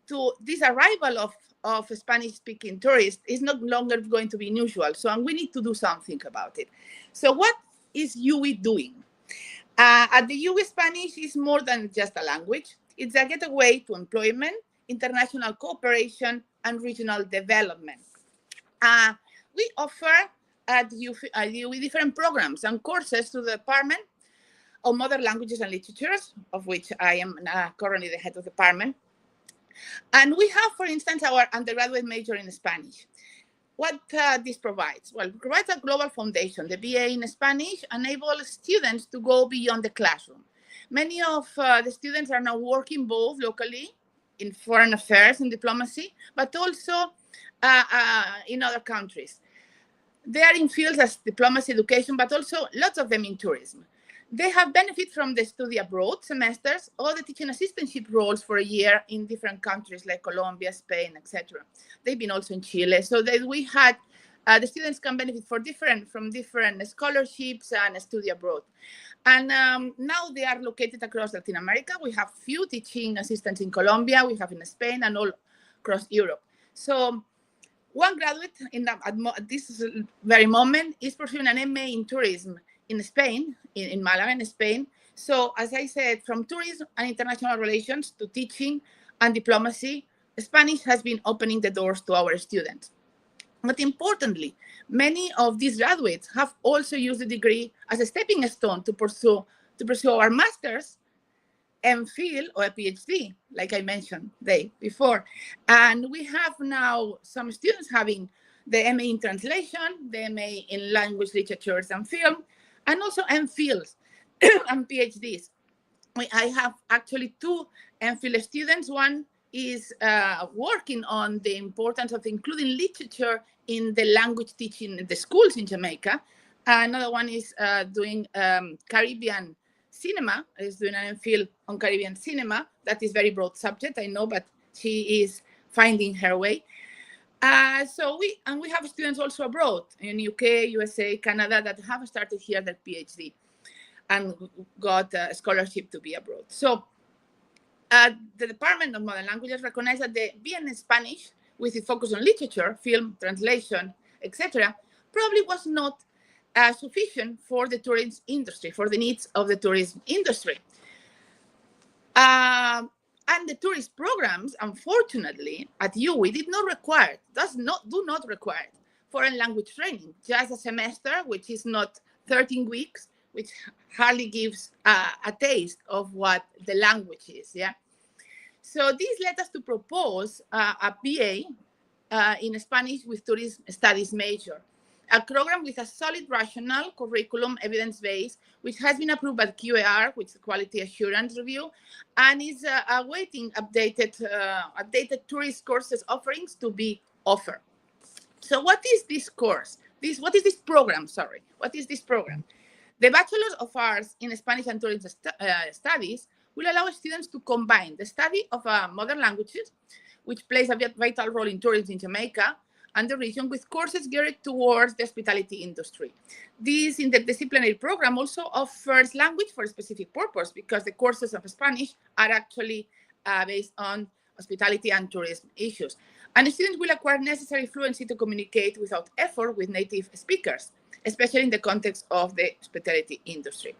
to this arrival of Spanish-speaking tourists is no longer going to be unusual. So we need to do something about it. So what is UE doing? At the UE, Spanish is more than just a language. It's a gateway to employment, international cooperation, and regional development. We offer at UE different programs and courses to the Department of Modern Languages and Literatures, of which I am currently the head of the department. And we have, for instance, our undergraduate major in Spanish. What this provides? Well, it provides a global foundation. The BA in Spanish enables students to go beyond the classroom. Many of the students are now working both locally in foreign affairs and diplomacy, but also in other countries. They are in fields as diplomacy, education, but also lots of them in tourism. They have benefit from the study abroad semesters or the teaching assistantship roles for a year in different countries like Colombia, Spain, etc. They've been also in Chile. So that we had, the students can benefit from different scholarships and study abroad. And now they are located across Latin America. We have few teaching assistants in Colombia, we have in Spain and all across Europe. So one graduate at this very moment is pursuing an MA in tourism in Spain, in Malaga, in Spain. So as I said, from tourism and international relations to teaching and diplomacy, Spanish has been opening the doors to our students. But importantly, many of these graduates have also used the degree as a stepping stone to pursue our master's, MPhil, or a PhD, like I mentioned before. And we have now some students having the MA in translation, the MA in language, literatures, and film, and also MPhils and PhDs. I have actually 2 MPhil students. One is working on the importance of including literature in the language teaching in the schools in Jamaica. Another one is doing Caribbean cinema, is doing an MPhil on Caribbean cinema. That is very broad subject, I know, but she is finding her way. So we have students also abroad in UK, USA, Canada that have started here their PhD and got a scholarship to be abroad. So the Department of Modern Languages recognized that the BN Spanish, with its focus on literature, film, translation, etc., probably was not sufficient for the tourism industry, for the needs of the tourism industry. And the tourist programs, unfortunately, at UWI did not require, do not require foreign language training, just a semester, which is not 13 weeks, which hardly gives a taste of what the language is, yeah? So this led us to propose a BA in Spanish with tourism studies major, a program with a solid rational curriculum, evidence-based, which has been approved by QAR, which is the Quality Assurance Review, and is awaiting updated tourist courses offerings to be offered. So what is this course? What is this program, sorry? What is this program? The Bachelor of Arts in Spanish and Tourism Studies will allow students to combine the study of modern languages, which plays a vital role in tourism in Jamaica and the region, with courses geared towards the hospitality industry. This interdisciplinary program also offers language for a specific purpose, because the courses of Spanish are actually based on hospitality and tourism issues. And students will acquire necessary fluency to communicate without effort with native speakers, especially in the context of the hospitality industry.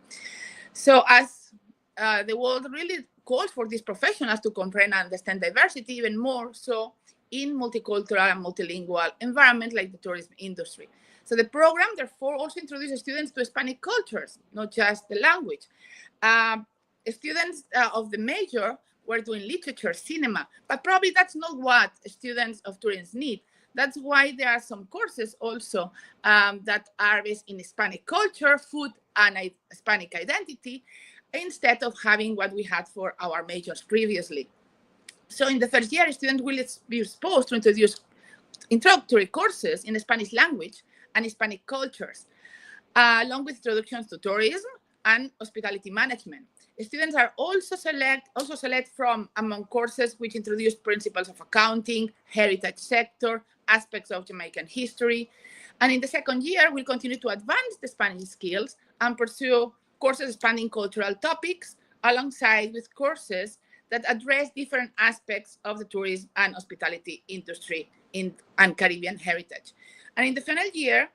So as the world really calls for these professionals to comprehend and understand diversity, even more so in multicultural and multilingual environments like the tourism industry. So the program, therefore, also introduces students to Hispanic cultures, not just the language. Students of the major were doing literature, cinema, but probably that's not what students of tourism need. That's why there are some courses also that are based in Hispanic culture, food, and Hispanic identity, instead of having what we had for our majors previously. So in the first year, students will be exposed to introduce introductory courses in the Spanish language and Hispanic cultures, along with introductions to tourism and hospitality management. Students are also select from among courses which introduce principles of accounting, heritage sector, aspects of Jamaican history. And in the second year, we'll continue to advance the Spanish skills and pursue courses spanning cultural topics, alongside with courses that address different aspects of the tourism and hospitality industry and Caribbean heritage. And in the final year,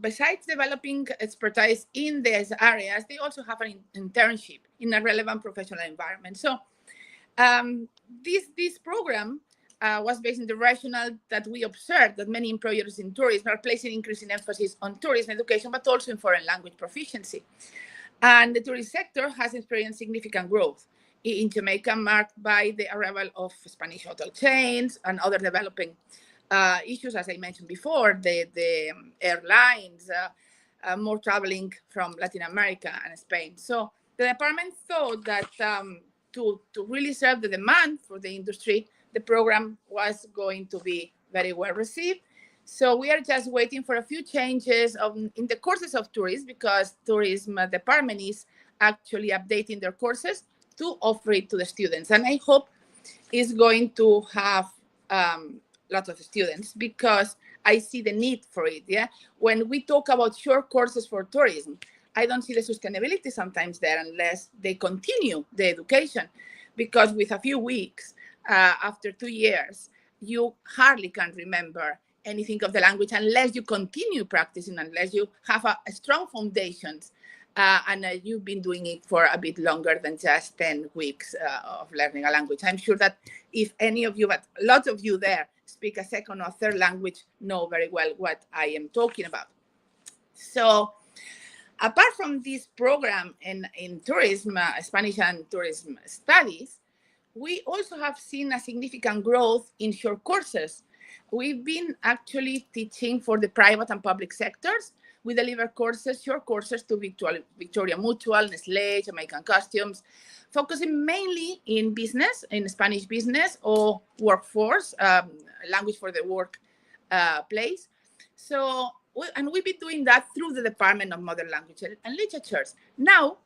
besides developing expertise in these areas, they also have an internship in a relevant professional environment. So this program was based on the rationale that we observed that many employers in tourism are placing increasing emphasis on tourism education, but also in foreign language proficiency. And the tourism sector has experienced significant growth in Jamaica, marked by the arrival of Spanish hotel chains and other developing issues, as I mentioned before, the airlines, more traveling from Latin America and Spain. So the department thought that to really serve the demand for the industry, the program was going to be very well received. So we are just waiting for a few changes in the courses of tourism, because tourism department is actually updating their courses to offer it to the students. And I hope it's going to have lots of students, because I see the need for it. Yeah, when we talk about short courses for tourism, I don't see the sustainability sometimes there unless they continue the education, because with a few weeks, after 2 years, you hardly can remember anything of the language unless you continue practicing, unless you have a strong foundations, and you've been doing it for a bit longer than just 10 weeks of learning a language. I'm sure that if any of you, but lots of you there, speak a second or third language, know very well what I am talking about. So apart from this program in tourism, Spanish and tourism studies, we also have seen a significant growth in short courses. We've been actually teaching for the private and public sectors. We deliver courses, short courses to Victoria Mutual, Nestlé, Jamaican Customs, focusing mainly in business, in Spanish business or workforce, language for the work place. So, and we've been doing that through the Department of Modern Languages and Literatures. Now,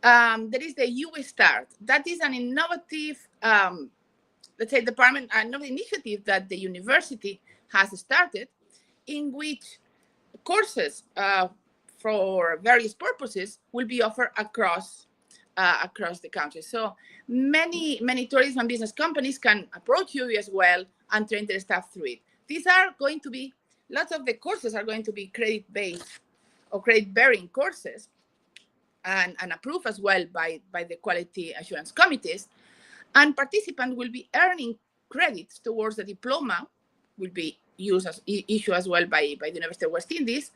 there is the UWI Start. That is an innovative, let's say, department, another initiative that the university has started, in which courses for various purposes will be offered across the country. So many tourism and business companies can approach you as well and train their staff through it. These are going to be, lots of the courses are going to be credit-based or credit-bearing courses. and approved as well by the quality assurance committees. And participants will be earning credits towards the diploma, will be used as issued as well by the University of West Indies,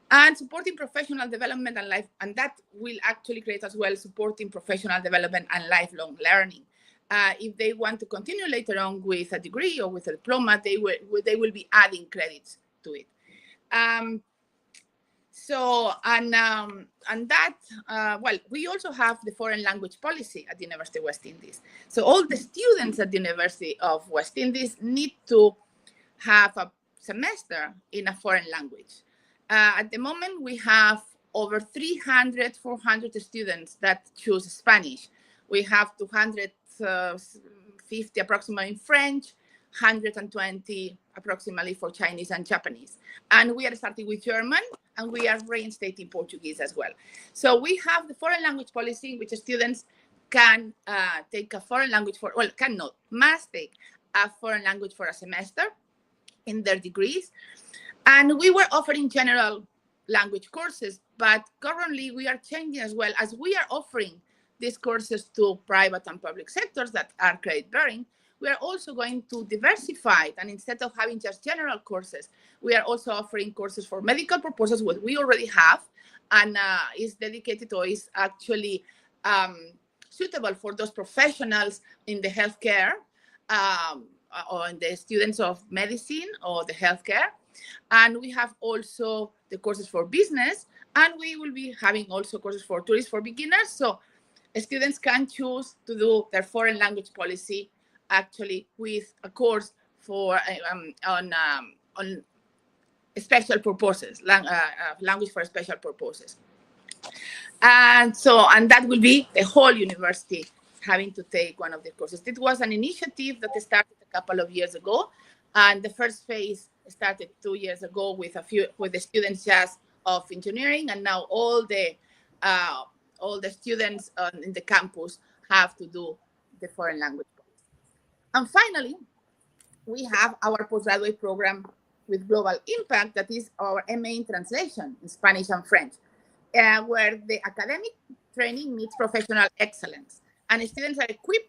and supporting professional development and life, and that will actually create as well supporting professional development and lifelong learning. If they want to continue later on with a degree or with a diploma, they will be adding credits to it. Well, we also have the foreign language policy at the University of West Indies. So all the students at the University of West Indies need to have a semester in a foreign language. At the moment, we have over 300, 400 students that choose Spanish. We have 250 approximately in French, 120 approximately for Chinese and Japanese. And we are starting with German, and we are reinstating Portuguese as well. So we have the foreign language policy in which students can take a foreign language must take a foreign language for a semester in their degrees. And we were offering general language courses, but currently we are changing as well, as we are offering these courses to private and public sectors that are credit bearing. We are also going to diversify it, and instead of having just general courses, we are also offering courses for medical purposes, what we already have, and is dedicated or is actually suitable for those professionals in the healthcare or in the students of medicine or the healthcare. And we have also the courses for business, and we will be having also courses for tourists for beginners. So students can choose to do their foreign language policy actually with a course for on special purposes, language for special purposes. And that will be the whole university having to take one of the courses. It was an initiative that started a couple of years ago, and the first phase started 2 years ago with the students just of engineering, and now all the students in the campus have to do the foreign language policy. And finally, we have our postgraduate program with global impact, that is our MA in translation in Spanish and French, where the academic training meets professional excellence, and students are equipped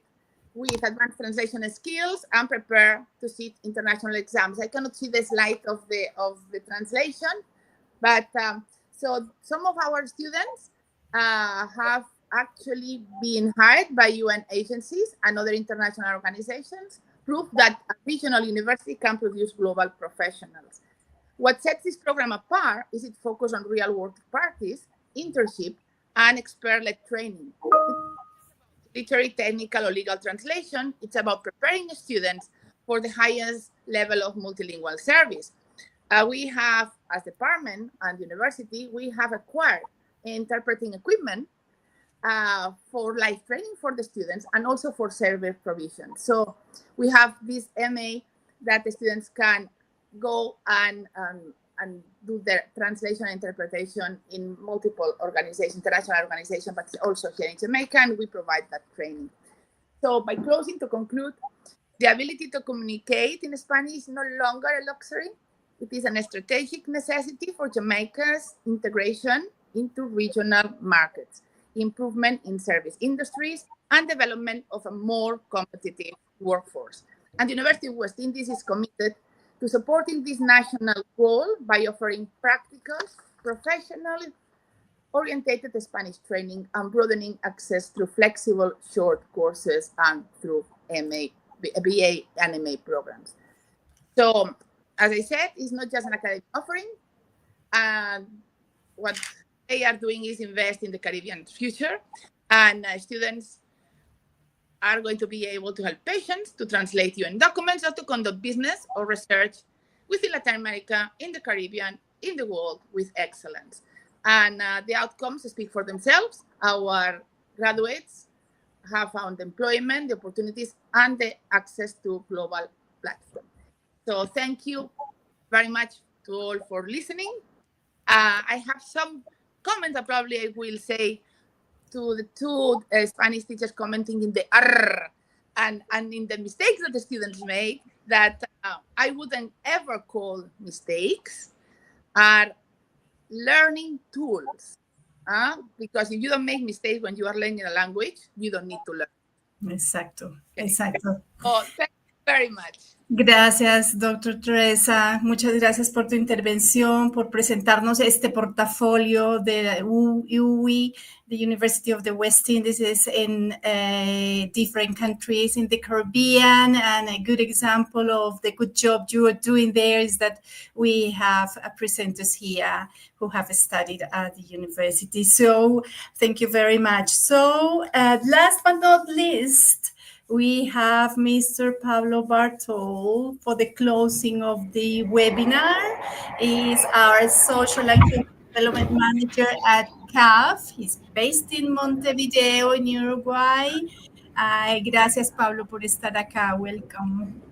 with advanced translation skills and prepare to sit international exams. I cannot see the slide of the translation, but so some of our students have actually been hired by UN agencies and other international organizations, prove that a regional university can produce global professionals. What sets this program apart is its focus on real-world practice, internship, and expert-led training. Literary, technical, or legal translation, it's about preparing students for the highest level of multilingual service. We have, as department and university, we have acquired interpreting equipment for live training for the students and also for service provision. So we have this MA that the students can go and do their translation and interpretation in multiple organizations, international organizations, but also here in Jamaica, and we provide that training. So by closing, to conclude, the ability to communicate in Spanish is no longer a luxury. It is a strategic necessity for Jamaica's integration into regional markets, improvement in service industries, and development of a more competitive workforce. And the University of West Indies is committed to supporting this national goal by offering practical, professional-oriented Spanish training and broadening access through flexible short courses and through BA and MA programs. So, as I said, it's not just an academic offering. What they are doing is invest in the Caribbean future, and students are going to be able to help patients to translate UN documents or to conduct business or research within Latin America, in the Caribbean, in the world with excellence. And the outcomes speak for themselves. Our graduates have found employment, the opportunities, and the access to global platforms. So thank you very much to all for listening. I have some comments that probably I will say to the two Spanish teachers commenting in the R and in the mistakes that the students make, that I wouldn't ever call mistakes, are learning tools Because if you don't make mistakes when you are learning a language, you don't need to learn. Exacto, Okay. exacto. Oh, thank you very much. Gracias, doctor Teresa. Muchas gracias por tu intervención, por presentarnos este portafolio de UWI, the University of the West Indies in different countries in the Caribbean. And a good example of the good job you are doing there is that we have presenters here who have studied at the university. So thank you very much. So last but not least, we have Mr. Pablo Bartol for the closing of the webinar. He's our Social and Human Development Manager at CAF. He's based in Montevideo, in Uruguay. Gracias, Pablo, por estar acá. Welcome.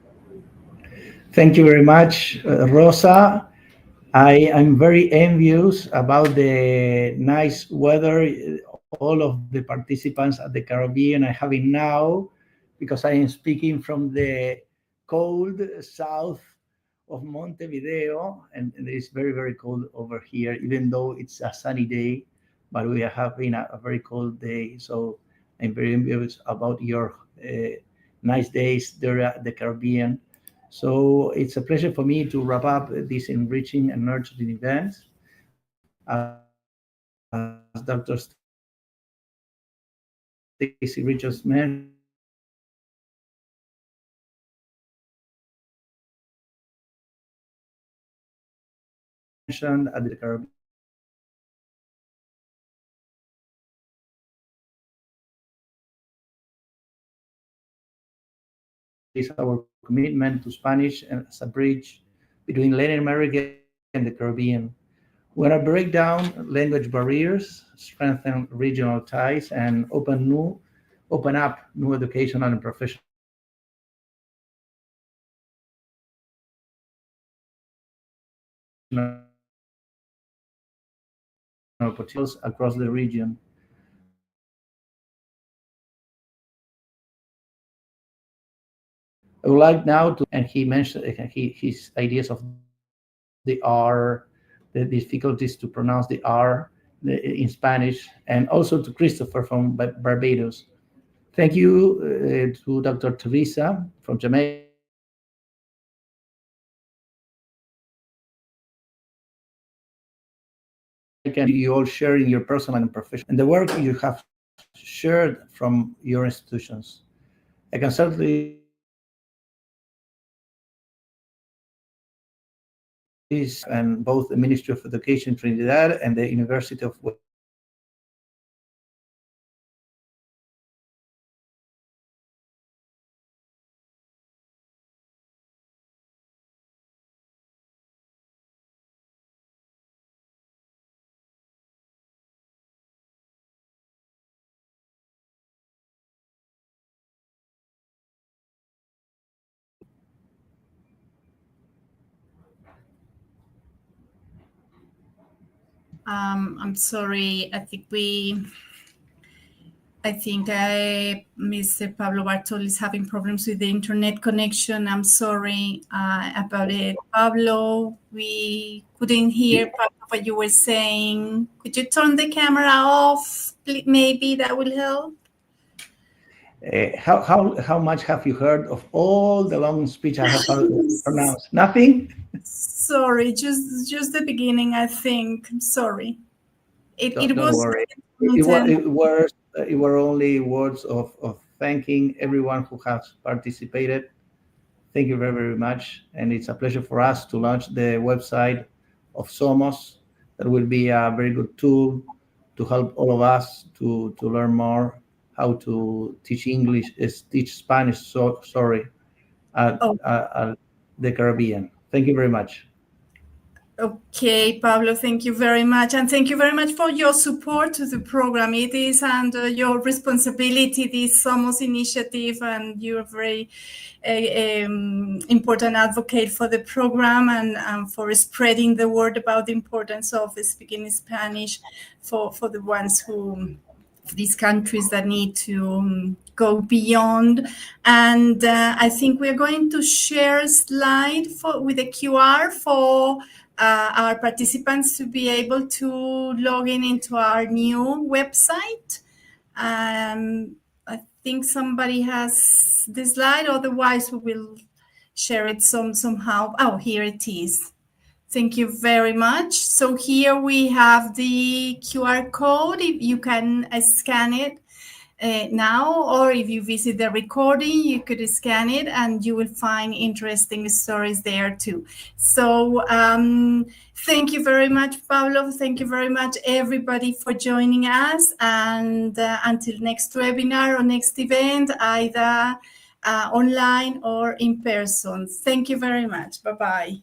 Thank you very much, Rosa. I am very envious about the nice weather all of the participants at the Caribbean are having now, because I am speaking from the cold south of Montevideo, and it is very, very cold over here, even though it's a sunny day, but we are having a very cold day. So I'm very envious about your nice days there at the Caribbean. So it's a pleasure for me to wrap up this enriching and nurturing event. As Dr. Stacy Richards mentioned, at the Caribbean, is our commitment to Spanish as a bridge between Latin America and the Caribbean. We want to break down language barriers, strengthen regional ties, and open up new educational and professional opportunities across the region. I would like now to, and he mentioned his ideas of the R, the difficulties to pronounce the R in Spanish, and also to Christopher from Barbados. Thank you to Dr. Teresa from Jamaica and the University of you all sharing your personal and professional and the work you have shared from your institutions. I can certainly and both the Ministry of Education Trinidad and the University of West I'm sorry. I think Mr. Pablo Bartol is having problems with the internet connection. I'm sorry about it. Pablo, we couldn't hear part of what you were saying. Could you turn the camera off? Maybe that will help. How much have you heard of all the long speech I have pronounced? Nothing? Sorry, just the beginning, I think. I'm sorry. Don't worry. It were only words of thanking everyone who has participated. Thank you very, very much. And it's a pleasure for us to launch the website of Somos. That will be a very good tool to help all of us to learn more how to teach English, teach Spanish, at the Caribbean. Thank you very much. Okay, Pablo, thank you very much. And thank you very much for your support to the program. It is under your responsibility, this Somos initiative, and you're a very important advocate for the program and for spreading the word about the importance of speaking Spanish for the ones who, these countries that need to go beyond. And I think we're going to share a slide with a QR for our participants to be able to log in into our new website. I think somebody has the slide, otherwise we will share it somehow. Oh, here it is. Thank you very much. So here we have the QR code. If you can scan it now, or if you visit the recording, you could scan it and you will find interesting stories there too. So thank you very much, Pablo. Thank you very much, everybody, for joining us. And until next webinar or next event, either online or in person. Thank you very much. Bye-bye.